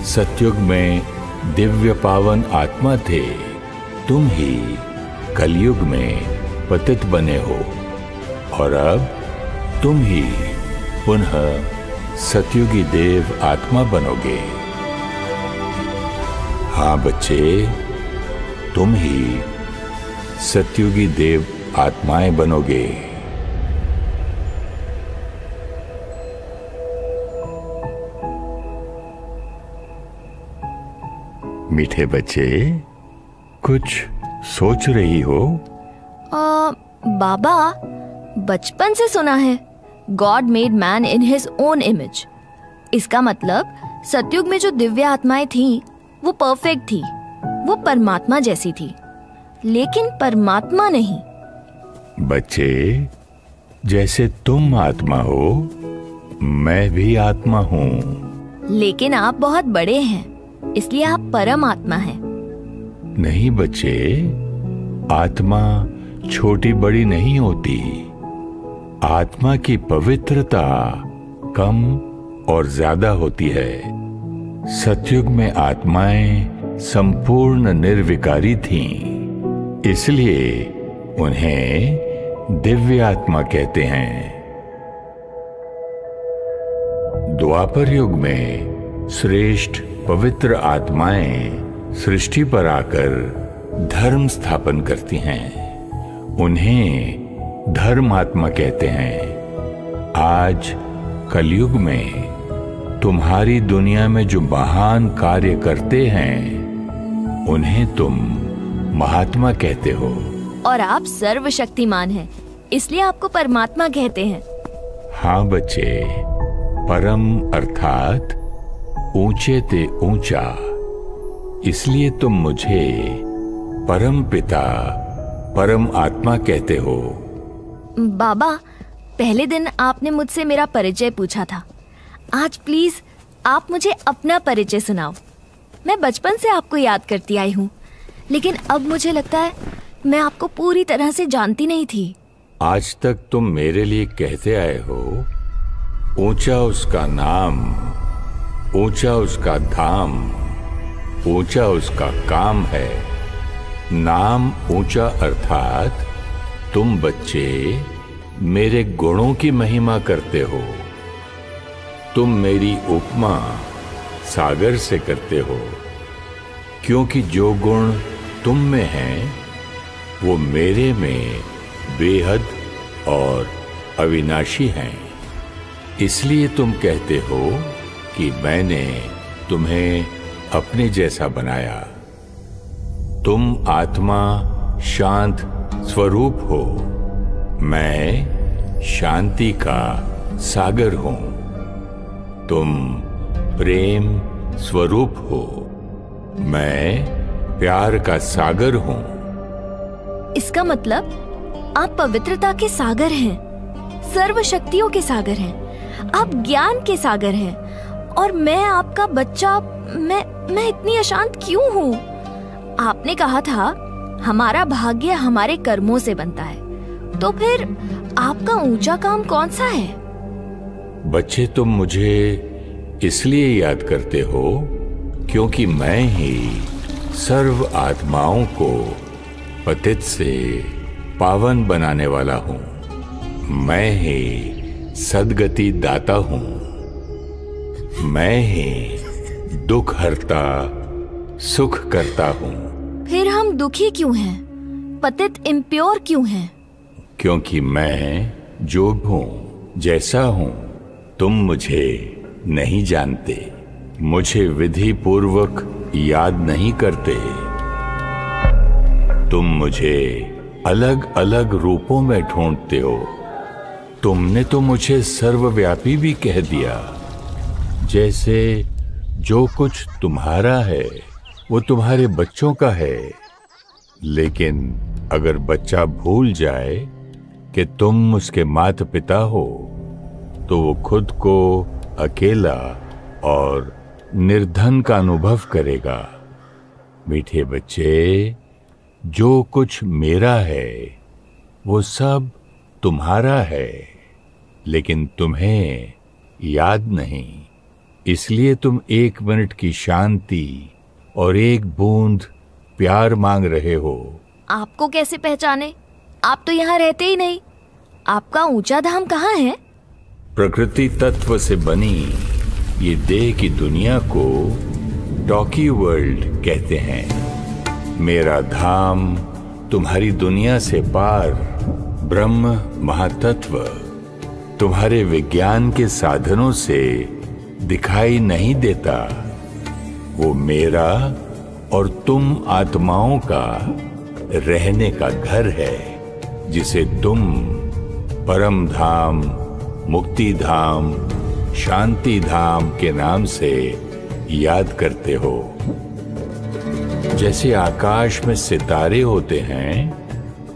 सतयुग में दिव्य पावन आत्मा थे। तुम ही कलयुग में पतित बने हो और अब तुम ही पुनः सतयुगी देव आत्मा बनोगे। हाँ बच्चे, तुम ही सतयुगी देव आत्माएं बनोगे। मीठे बच्चे, कुछ सोच रही हो? बाबा, बचपन से सुना है God made man in his own image. इसका मतलब सतयुग में जो दिव्य आत्माएं थीं, वो परफेक्ट थी, वो परमात्मा जैसी थी, लेकिन परमात्मा नहीं। बच्चे, जैसे तुम आत्मा हो, मैं भी आत्मा हूँ। लेकिन आप बहुत बड़े हैं, इसलिए आप परम आत्मा हैं। नहीं बच्चे, आत्मा छोटी बड़ी नहीं होती। आत्मा की पवित्रता कम और ज्यादा होती है। सतयुग में आत्माएं संपूर्ण निर्विकारी थीं, इसलिए उन्हें दिव्य आत्मा कहते हैं। द्वापर युग में श्रेष्ठ पवित्र आत्माएं सृष्टि पर आकर धर्म स्थापन करती हैं। उन्हें धर्मात्मा कहते हैं। आज कलयुग में तुम्हारी दुनिया में जो महान कार्य करते हैं, उन्हें तुम महात्मा कहते हो। और आप सर्वशक्तिमान हैं, इसलिए आपको परमात्मा कहते हैं। हाँ बच्चे, परम अर्थात ऊंचे ते ऊंचा, इसलिए तुम मुझे परम पिता, परम आत्मा कहते हो। बाबा, पहले दिन आपने मुझसे मेरा परिचय पूछा था। आज प्लीज आप मुझे अपना परिचय सुनाओ। मैं बचपन से आपको याद करती आई हूँ, लेकिन अब मुझे लगता है मैं आपको पूरी तरह से जानती नहीं थी। आज तक तुम मेरे लिए कहते आए हो, ऊंचा उसका नाम, ऊंचा उसका धाम, ऊंचा उसका काम है। नाम ऊंचा अर्थात तुम बच्चे मेरे गुणों की महिमा करते हो। तुम मेरी उपमा सागर से करते हो, क्योंकि जो गुण तुम में हैं, वो मेरे में बेहद और अविनाशी हैं। इसलिए तुम कहते हो कि मैंने तुम्हें अपने जैसा बनाया। तुम आत्मा शांत स्वरूप हो, मैं शांति का सागर हूं। तुम प्रेम स्वरूप हो, मैं प्यार का सागर हूं। इसका मतलब आप पवित्रता के सागर हैं, सर्वशक्तियों के सागर हैं, आप ज्ञान के सागर हैं, और मैं आपका बच्चा, मैं इतनी अशांत क्यों हूँ? आपने कहा था हमारा भाग्य हमारे कर्मों से बनता है, तो फिर आपका ऊंचा काम कौन सा है? बच्चे, तुम मुझे इसलिए याद करते हो क्योंकि मैं ही सर्व आत्माओं को पतित से पावन बनाने वाला हूँ। मैं ही सद्गति दाता हूँ। मैं ही दुख हरता, सुख करता हूँ। फिर हम दुखी क्यों हैं? पतित इम्प्योर क्यों हैं? क्योंकि मैं जो हूँ, जैसा हूँ, तुम मुझे नहीं जानते, मुझे विधि पूर्वक याद नहीं करते। तुम मुझे अलग अलग रूपों में ढूंढते हो। तुमने तो मुझे सर्वव्यापी भी कह दिया, जैसे जो कुछ तुम्हारा है वो तुम्हारे बच्चों का है। लेकिन अगर बच्चा भूल जाए कि तुम उसके माता पिता हो, तो वो खुद को अकेला और निर्धन का अनुभव करेगा। मीठे बच्चे, जो कुछ मेरा है वो सब तुम्हारा है, लेकिन तुम्हें याद नहीं। इसलिए तुम 1 मिनट की शांति और 1 बूंद प्यार मांग रहे हो। आपको कैसे पहचाने? आप तो यहाँ रहते ही नहीं। आपका ऊंचा धाम कहाँ है? प्रकृति तत्व से बनी ये देह की दुनिया को टॉकी वर्ल्ड कहते हैं। मेरा धाम तुम्हारी दुनिया से पार ब्रह्म महातत्व तुम्हारे विज्ञान के साधनों से दिखाई नहीं देता। वो मेरा और तुम आत्माओं का रहने का घर है, जिसे तुम परम धाम, मुक्ति धाम, शांति धाम के नाम से याद करते हो। जैसे आकाश में सितारे होते हैं,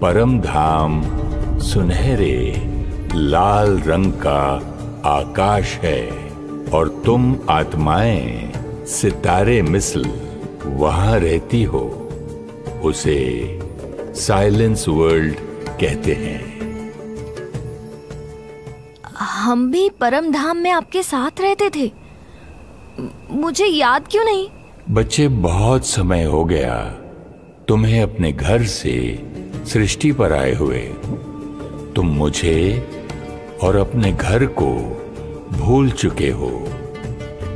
परम धाम सुनहरे लाल रंग का आकाश है और तुम आत्माएं सितारे मिसल वहां रहती हो। उसे साइलेंस वर्ल्ड कहते हैं। हम भी परम धाम में आपके साथ रहते थे, मुझे याद क्यों नहीं? बच्चे, बहुत समय हो गया तुम्हें अपने घर से सृष्टि पर आए हुए। तुम मुझे और अपने घर को भूल चुके हो,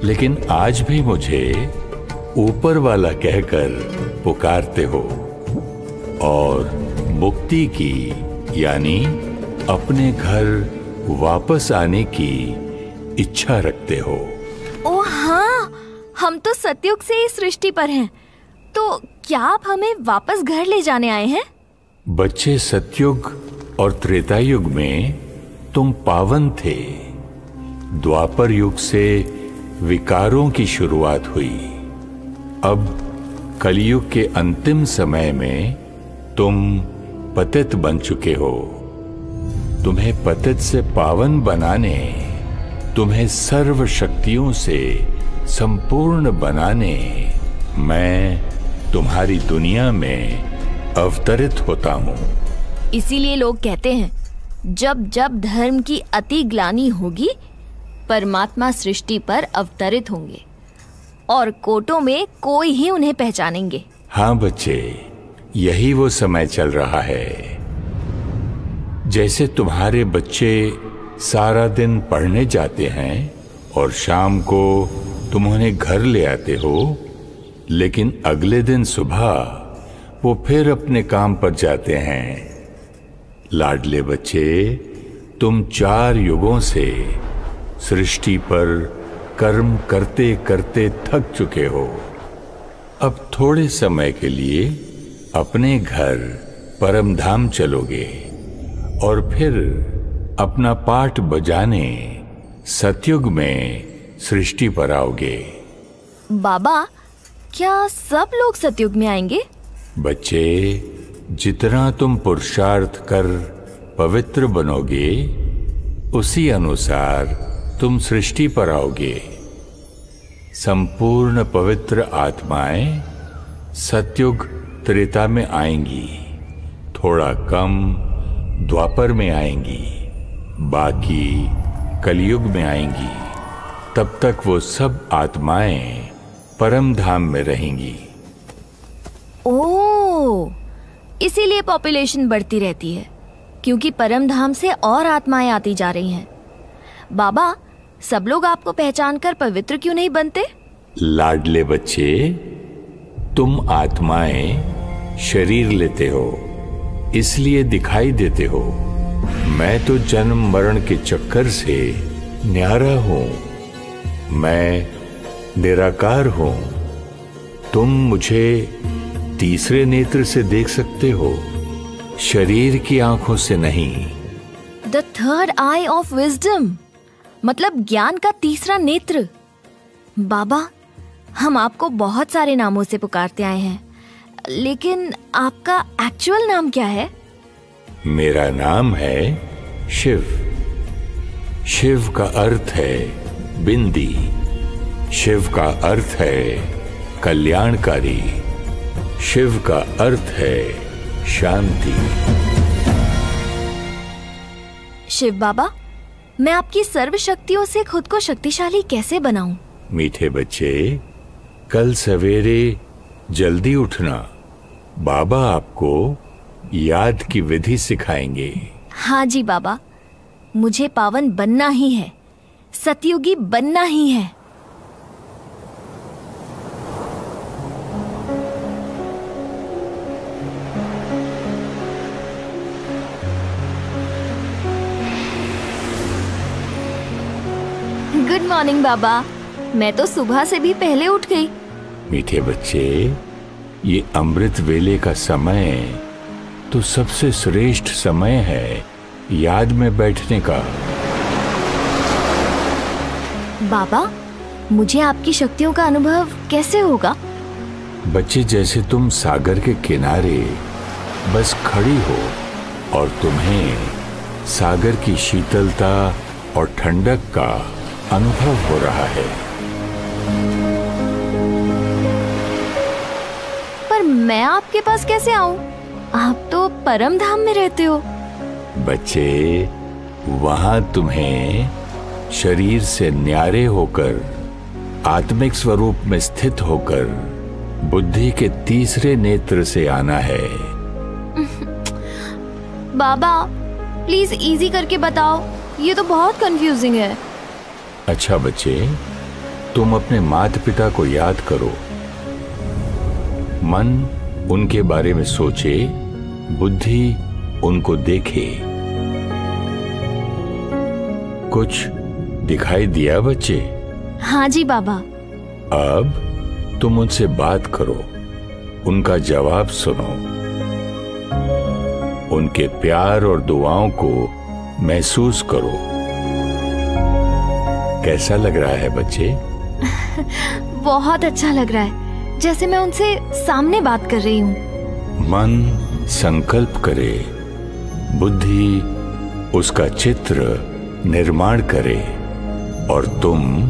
लेकिन आज भी मुझे ऊपर वाला कहकर पुकारते हो और मुक्ति की यानी अपने घर वापस आने की इच्छा रखते हो। ओ हाँ, हम तो सतयुग से इस सृष्टि पर हैं, तो क्या आप हमें वापस घर ले जाने आए हैं? बच्चे, सतयुग और त्रेता युग में तुम पावन थे। द्वापर युग से विकारों की शुरुआत हुई। अब कलयुग के अंतिम समय में तुम पतित बन चुके हो। तुम्हें पतित से पावन बनाने, तुम्हें सर्व शक्तियों से संपूर्ण बनाने मैं तुम्हारी दुनिया में अवतरित होता हूँ। इसीलिए लोग कहते हैं, जब जब धर्म की अति ग्लानि होगी, परमात्मा सृष्टि पर अवतरित होंगे और कोटों में कोई ही उन्हें पहचानेंगे। हाँ बच्चे, यही वो समय चल रहा है। जैसे तुम्हारे बच्चे सारा दिन पढ़ने जाते हैं और शाम को तुम उन्हें घर ले आते हो, लेकिन अगले दिन सुबह वो फिर अपने काम पर जाते हैं। लाडले बच्चे, तुम 4 युगों से सृष्टि पर कर्म करते करते थक चुके हो। अब थोड़े समय के लिए अपने घर परम धाम चलोगे और फिर अपना पाठ बजाने सतयुग में सृष्टि पर आओगे। बाबा, क्या सब लोग सतयुग में आएंगे? बच्चे, जितना तुम पुरुषार्थ कर पवित्र बनोगे, उसी अनुसार तुम सृष्टि पर आओगे। संपूर्ण पवित्र आत्माएं सतयुग त्रेता में आएंगी, थोड़ा कम द्वापर में आएंगी, बाकी कलयुग में आएंगी। तब तक वो सब आत्माएं परम धाम में रहेंगी। ओह, इसीलिए पॉपुलेशन बढ़ती रहती है, क्योंकि परम धाम से और आत्माएं आती जा रही हैं। बाबा, सब लोग आपको पहचानकर पवित्र क्यों नहीं बनते? लाडले बच्चे, तुम आत्माएं शरीर लेते हो, इसलिए दिखाई देते हो। मैं तो जन्म मरण के चक्कर से न्यारा हूं। मैं निराकार हूं। तुम मुझे तीसरे नेत्र से देख सकते हो, शरीर की आंखों से नहीं। The third I of wisdom, मतलब ज्ञान का तीसरा नेत्र। बाबा, हम आपको बहुत सारे नामों से पुकारते आए हैं, लेकिन आपका एक्चुअल नाम क्या है? मेरा नाम है शिव। शिव का अर्थ है बिंदी। शिव का अर्थ है कल्याणकारी। शिव का अर्थ है शांति। शिव बाबा, मैं आपकी सर्व शक्तियों से खुद को शक्तिशाली कैसे बनाऊं? मीठे बच्चे, कल सवेरे जल्दी उठना। बाबा आपको याद की विधि सिखाएंगे। हाँ जी बाबा, मुझे पावन बनना ही है, सतयुगी बनना ही है। गुड मॉर्निंग बाबा, मैं तो सुबह से भी पहले उठ गई। मीठे बच्चे, ये अमृत वेले का समय तो सबसे श्रेष्ठ समय है याद में बैठने का। बाबा, मुझे आपकी शक्तियों का अनुभव कैसे होगा? बच्चे, जैसे तुम सागर के किनारे बस खड़ी हो और तुम्हें सागर की शीतलता और ठंडक का अनुभव हो रहा है। पर मैं आपके पास कैसे आऊं? आप तो परम धाम में रहते हो। बच्चे, वहां तुम्हें शरीर से न्यारे होकर, आत्मिक स्वरूप में स्थित होकर, बुद्धि के तीसरे नेत्र से आना है। बाबा, प्लीज इजी करके बताओ, ये तो बहुत कंफ्यूजिंग है। अच्छा बच्चे, तुम अपने माता पिता को याद करो। मन उनके बारे में सोचे, बुद्धि उनको देखे। कुछ दिखाई दिया बच्चे? हाँ जी बाबा। अब तुम उनसे बात करो, उनका जवाब सुनो, उनके प्यार और दुआओं को महसूस करो। कैसा लग रहा है बच्चे? बहुत अच्छा लग रहा है, जैसे मैं उनसे सामने बात कर रही हूँ। मन संकल्प करे, बुद्धि उसका चित्र निर्माण करे और तुम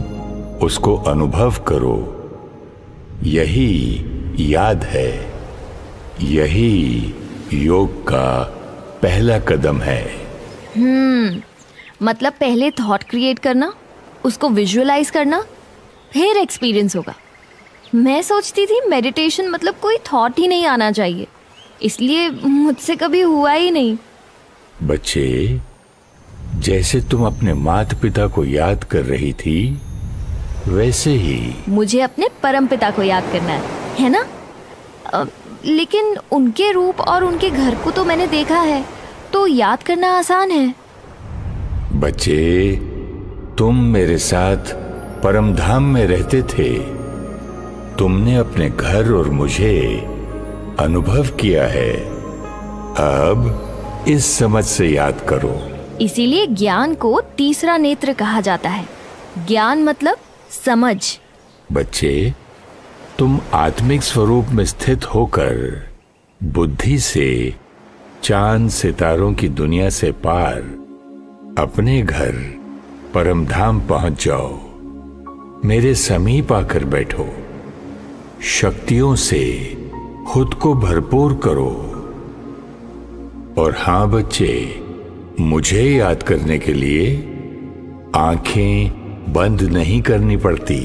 उसको अनुभव करो। यही याद है, यही योग का पहला कदम है। मतलब पहले थॉट क्रिएट करना, उसको विजुअलाइज करना, फिर एक्सपीरियंस होगा। मैं सोचती थी मेडिटेशन मतलब कोई थॉट ही नहीं आना चाहिए, इसलिए मुझसे कभी हुआ ही नहीं। बच्चे, जैसे तुम अपने माता पिता को याद कर रही थी, वैसे ही मुझे अपने परम पिता को याद करना है ना? लेकिन उनके रूप और उनके घर को तो मैंने देखा है, तो याद करना आसान है। बच्चे, तुम मेरे साथ परम धाम में रहते थे। तुमने अपने घर और मुझे अनुभव किया है। अब इस समझ से याद करो। इसीलिए ज्ञान को तीसरा नेत्र कहा जाता है। ज्ञान मतलब समझ। बच्चे, तुम आत्मिक स्वरूप में स्थित होकर बुद्धि से चांद सितारों की दुनिया से पार अपने घर परम धाम पहुंच जाओ। मेरे समीप आकर बैठो, शक्तियों से खुद को भरपूर करो। और हाँ बच्चे, मुझे याद करने के लिए आंखें बंद नहीं करनी पड़ती।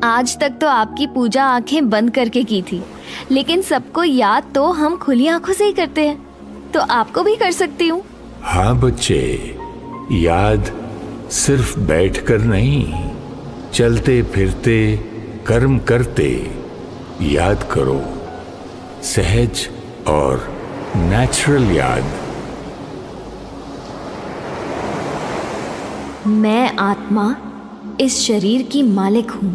आज तक तो आपकी पूजा आंखें बंद करके की थी, लेकिन सबको याद तो हम खुली आंखों से ही करते हैं, तो आपको भी कर सकती हूँ। हाँ बच्चे, याद सिर्फ बैठकर नहीं, चलते फिरते कर्म करते याद करो। सहज और नेचुरल याद। मैं आत्मा इस शरीर की मालिक हूं।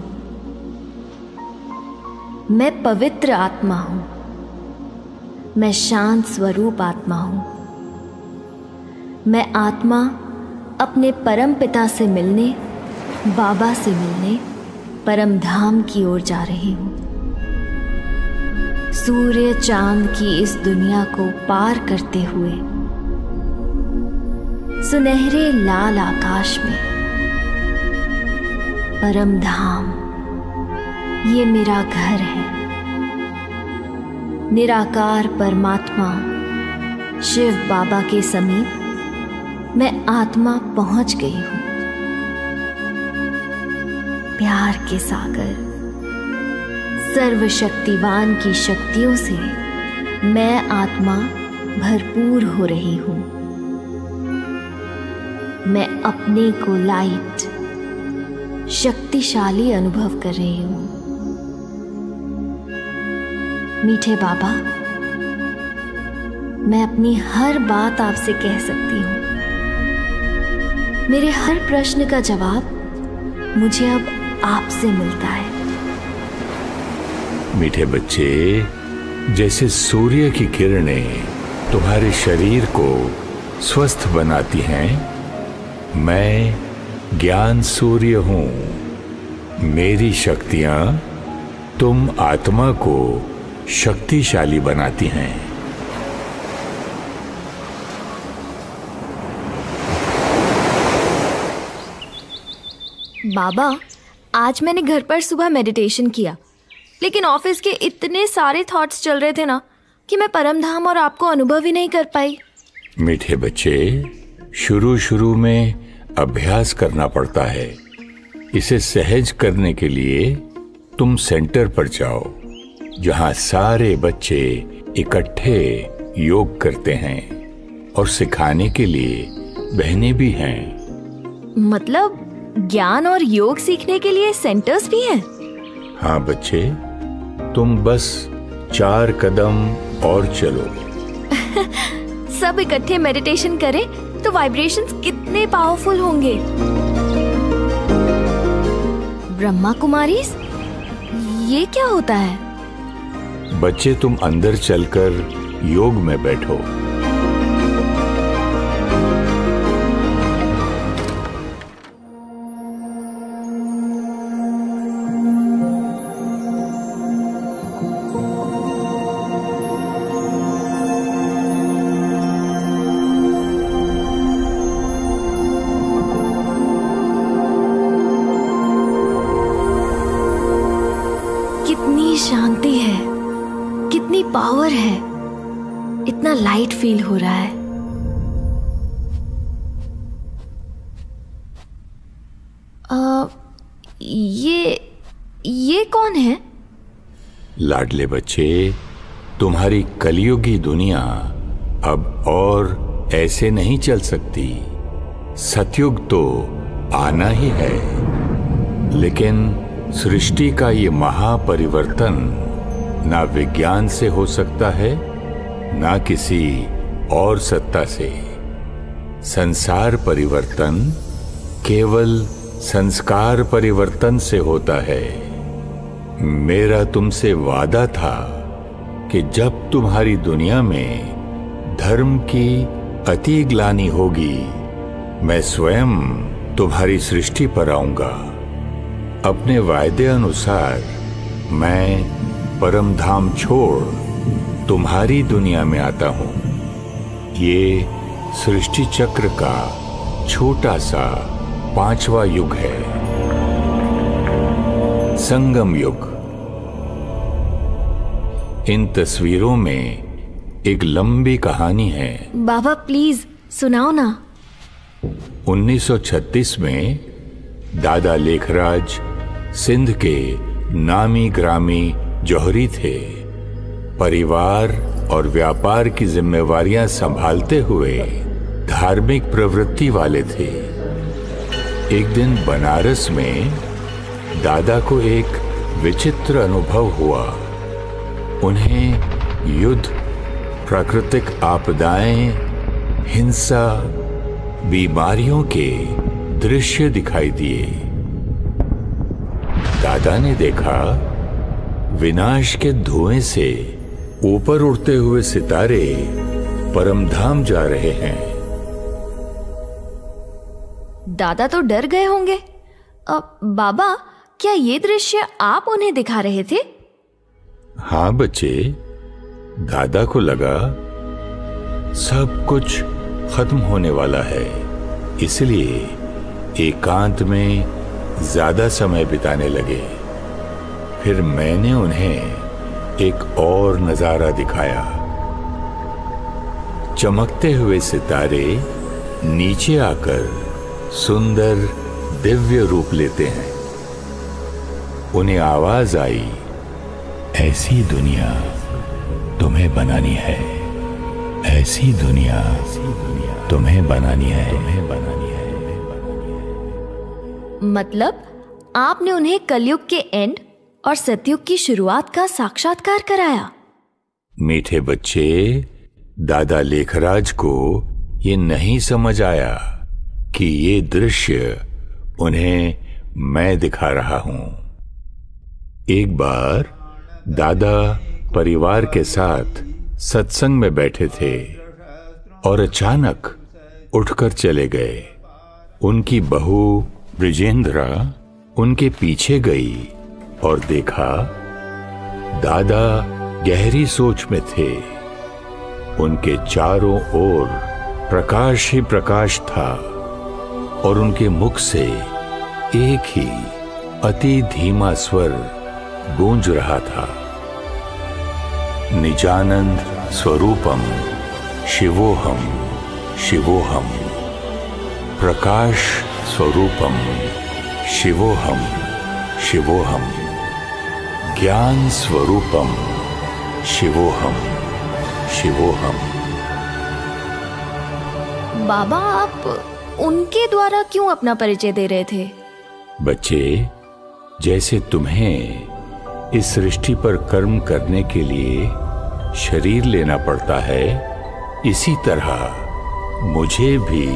मैं पवित्र आत्मा हूं। मैं शांत स्वरूप आत्मा हूं। मैं आत्मा अपने परम पिता से मिलने, बाबा से मिलने परम धाम की ओर जा रही हूं। सूर्य चांद की इस दुनिया को पार करते हुए सुनहरे लाल आकाश में परम धाम, ये मेरा घर है। निराकार परमात्मा शिव बाबा के समीप मैं आत्मा पहुंच गई हूं। प्यार के सागर सर्वशक्तिवान की शक्तियों से मैं आत्मा भरपूर हो रही हूं। मैं अपने को लाइट, शक्तिशाली अनुभव कर रही हूं। मीठे बाबा, मैं अपनी हर बात आपसे कह सकती हूं। मेरे हर प्रश्न का जवाब मुझे अब आपसे मिलता है। मीठे बच्चे, जैसे सूर्य की किरणें तुम्हारे शरीर को स्वस्थ बनाती हैं। मैं ज्ञान सूर्य हूं। मेरी शक्तियां तुम आत्मा को शक्तिशाली बनाती हैं। बाबा, आज मैंने घर पर सुबह मेडिटेशन किया, लेकिन ऑफिस के इतने सारे थॉट्स चल रहे थे ना कि मैं परम धाम और आपको अनुभव ही नहीं कर पाई। मीठे बच्चे, शुरू में अभ्यास करना पड़ता है। इसे सहज करने के लिए तुम सेंटर पर जाओ, जहां सारे बच्चे इकट्ठे योग करते हैं और सिखाने के लिए बहनें भी हैं। मतलब ज्ञान और योग सीखने के लिए सेंटर्स भी हैं? हाँ बच्चे, तुम बस 4 कदम और चलो। सब इकट्ठे मेडिटेशन करें तो वाइब्रेशंस कितने पावरफुल होंगे। ब्रह्मा कुमारीज, ये क्या होता है? बच्चे, तुम अंदर चलकर योग में बैठो। कितनी शांति है, कितनी पावर है, इतना लाइट फील हो रहा है। ये कौन है? लाडले बच्चे, तुम्हारी कलयुगी दुनिया अब और ऐसे नहीं चल सकती। सतयुग तो आना ही है, लेकिन सृष्टि का ये महापरिवर्तन ना विज्ञान से हो सकता है, ना किसी और सत्ता से। संसार परिवर्तन केवल संस्कार परिवर्तन से होता है। मेरा तुमसे वादा था कि जब तुम्हारी दुनिया में धर्म की अति ग्लानि होगी, मैं स्वयं तुम्हारी सृष्टि पर आऊंगा। अपने वायदे अनुसार मैं परम धाम छोड़ तुम्हारी दुनिया में आता हूं। ये सृष्टि चक्र का छोटा सा 5वां युग है, संगम युग। इन तस्वीरों में एक लंबी कहानी है। बाबा प्लीज सुनाओ ना। 1936 में दादा लेखराज सिंध के नामी ग्रामी जौहरी थे। परिवार और व्यापार की जिम्मेवारियां संभालते हुए धार्मिक प्रवृत्ति वाले थे। एक दिन बनारस में दादा को एक विचित्र अनुभव हुआ। उन्हें युद्ध, प्राकृतिक आपदाएं, हिंसा, बीमारियों के दृश्य दिखाई दिए। दादा ने देखा विनाश के धुएं से ऊपर उड़ते हुए सितारे परमधाम जा रहे हैं। दादा तो डर गए होंगे। बाबा, क्या ये दृश्य आप उन्हें दिखा रहे थे? हाँ बच्चे, दादा को लगा सब कुछ खत्म होने वाला है, इसलिए एकांत में ज्यादा समय बिताने लगे। फिर मैंने उन्हें एक और नजारा दिखाया। चमकते हुए सितारे नीचे आकर सुंदर दिव्य रूप लेते हैं। उन्हें आवाज आई, ऐसी दुनिया तुम्हें बनानी है, ऐसी दुनिया तुम्हें बनानी है, तुम्हें बनानी है। मतलब आपने उन्हें कलयुग के एंड और सतयुग की शुरुआत का साक्षात्कार कराया। मीठे बच्चे, दादा लेखराज को ये नहीं समझ आया कि ये दृश्य उन्हें मैं दिखा रहा हूं। एक बार दादा परिवार के साथ सत्संग में बैठे थे और अचानक उठकर चले गए। उनकी बहू ब्रिजेंद्रा उनके पीछे गई और देखा दादा गहरी सोच में थे। उनके चारों ओर प्रकाश ही प्रकाश था और उनके मुख से एक ही अति धीमा स्वर गूंज रहा था, निजानंद स्वरूपम शिवोहम शिवोहम, प्रकाश स्वरूपम शिवोहम शिवोहम, ज्ञान स्वरूपम शिवोहम शिवोहम। बाबा, आप उनके द्वारा क्यों अपना परिचय दे रहे थे? बच्चे, जैसे तुम्हें इस सृष्टि पर कर्म करने के लिए शरीर लेना पड़ता है, इसी तरह मुझे भी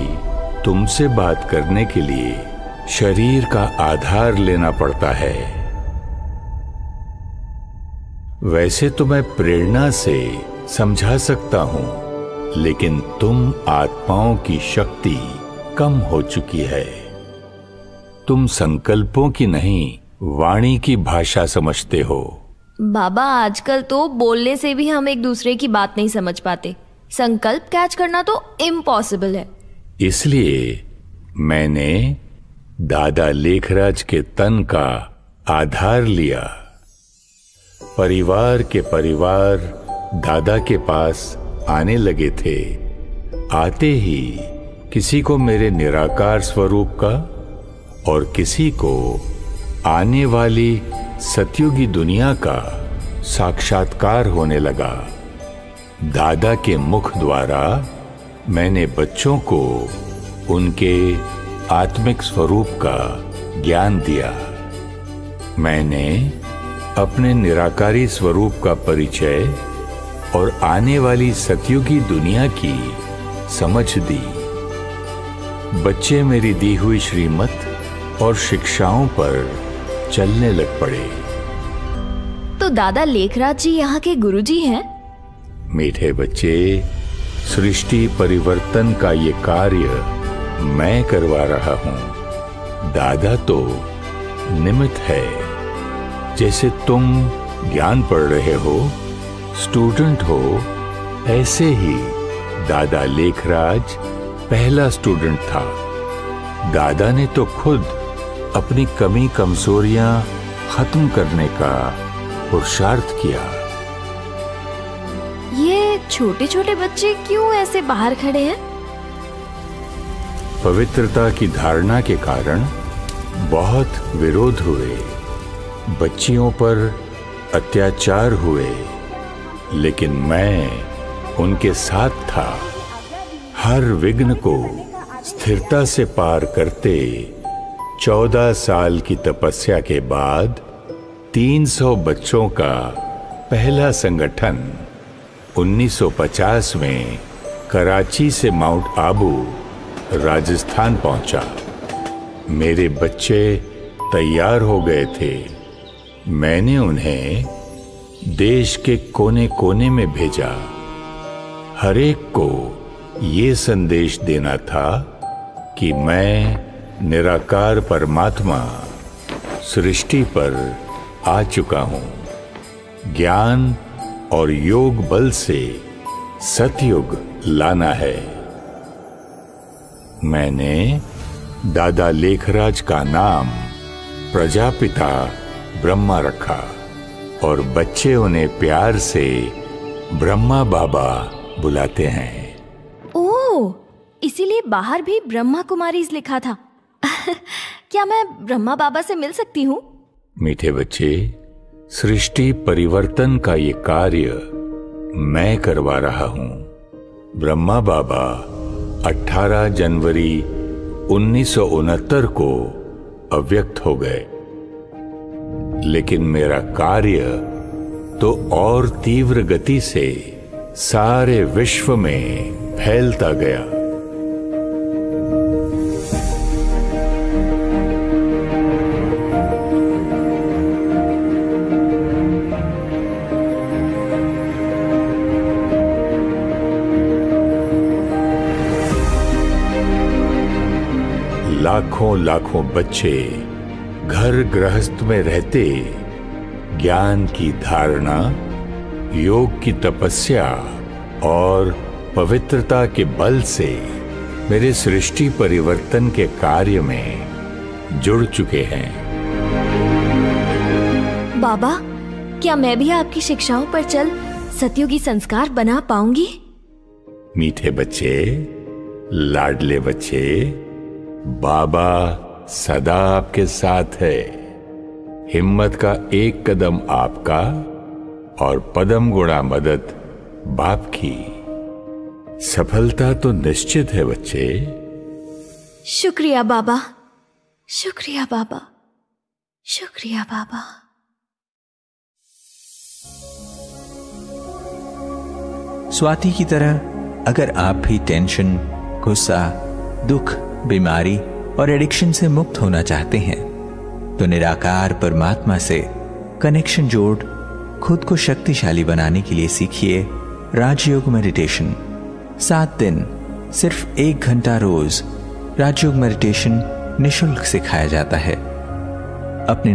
तुमसे बात करने के लिए शरीर का आधार लेना पड़ता है। वैसे तो मैं प्रेरणा से समझा सकता हूं, लेकिन तुम आत्माओं की शक्ति कम हो चुकी है। तुम संकल्पों की नहीं, वाणी की भाषा समझते हो। बाबा, आजकल तो बोलने से भी हम एक दूसरे की बात नहीं समझ पाते। संकल्प कैच करना तो इम्पॉसिबल है। इसलिए मैंने दादा लेखराज के तन का आधार लिया। परिवार के परिवार दादा के पास आने लगे थे। आते ही किसी को मेरे निराकार स्वरूप का और किसी को आने वाली सतयुगी दुनिया का साक्षात्कार होने लगा। दादा के मुख द्वारा मैंने बच्चों को उनके आत्मिक स्वरूप का ज्ञान दिया। मैंने अपने निराकारी स्वरूप का परिचय और आने वाली सतयुगी दुनिया की समझ दी। बच्चे मेरी दी हुई श्रीमत और शिक्षाओं पर चलने लग पड़े। तो दादा लेखराज जी यहाँ के गुरुजी हैं? मीठे बच्चे, सृष्टि परिवर्तन का ये कार्य मैं करवा रहा हूं। दादा तो निमित्त है। जैसे तुम ज्ञान पढ़ रहे हो, स्टूडेंट हो, ऐसे ही दादा लेखराज पहला स्टूडेंट था। दादा ने तो खुद अपनी कमी कमजोरियां खत्म करने का पुरुषार्थ किया। ये छोटे छोटे बच्चे क्यों ऐसे बाहर खड़े हैं? पवित्रता की धारणा के कारण बहुत विरोध हुए, बच्चियों पर अत्याचार हुए, लेकिन मैं उनके साथ था। हर विघ्न को स्थिरता से पार करते 14 साल की तपस्या के बाद 300 बच्चों का पहला संगठन 1950 में कराची से माउंट आबू राजस्थान पहुंचा। मेरे बच्चे तैयार हो गए थे। मैंने उन्हें देश के कोने कोने में भेजा। हर एक को ये संदेश देना था कि मैं निराकार परमात्मा सृष्टि पर आ चुका हूं। ज्ञान और योग बल से सतयुग लाना है। मैंने दादा लेखराज का नाम प्रजापिता ब्रह्मा रखा और बच्चे उन्हें प्यार से ब्रह्मा बाबा बुलाते हैं। ओह, इसीलिए बाहर भी ब्रह्मा कुमारीज लिखा था। क्या मैं ब्रह्मा बाबा से मिल सकती हूँ? मीठे बच्चे, सृष्टि परिवर्तन का ये कार्य मैं करवा रहा हूँ। ब्रह्मा बाबा 18 जनवरी 1969 को अव्यक्त हो गए, लेकिन मेरा कार्य तो और तीव्र गति से सारे विश्व में फैलता गया। लाखों लाखों बच्चे घर गृहस्थ में रहते ज्ञान की धारणा, योग की तपस्या और पवित्रता के बल से मेरे सृष्टि परिवर्तन के कार्य में जुड़ चुके हैं। बाबा, क्या मैं भी आपकी शिक्षाओं पर चल सतयुगी संस्कार बना पाऊंगी? मीठे बच्चे, लाडले बच्चे, बाबा सदा आपके साथ है। हिम्मत का एक कदम आपका और पदम गुणा मदद बाप की। सफलता तो निश्चित है बच्चे। शुक्रिया बाबा, शुक्रिया बाबा, शुक्रिया बाबा। स्वाति की तरह अगर आप भी टेंशन, गुस्सा, दुख, बीमारी और एडिक्शन से मुक्त होना चाहते हैं तो निराकार परमात्मा से कनेक्शन जोड़ खुद को शक्तिशाली बनाने के लिए सीखिए राजयोग मेडिटेशन। 7 दिन, सिर्फ 1 घंटा रोज राजयोग मेडिटेशन निशुल्क सिखाया जाता है। अपने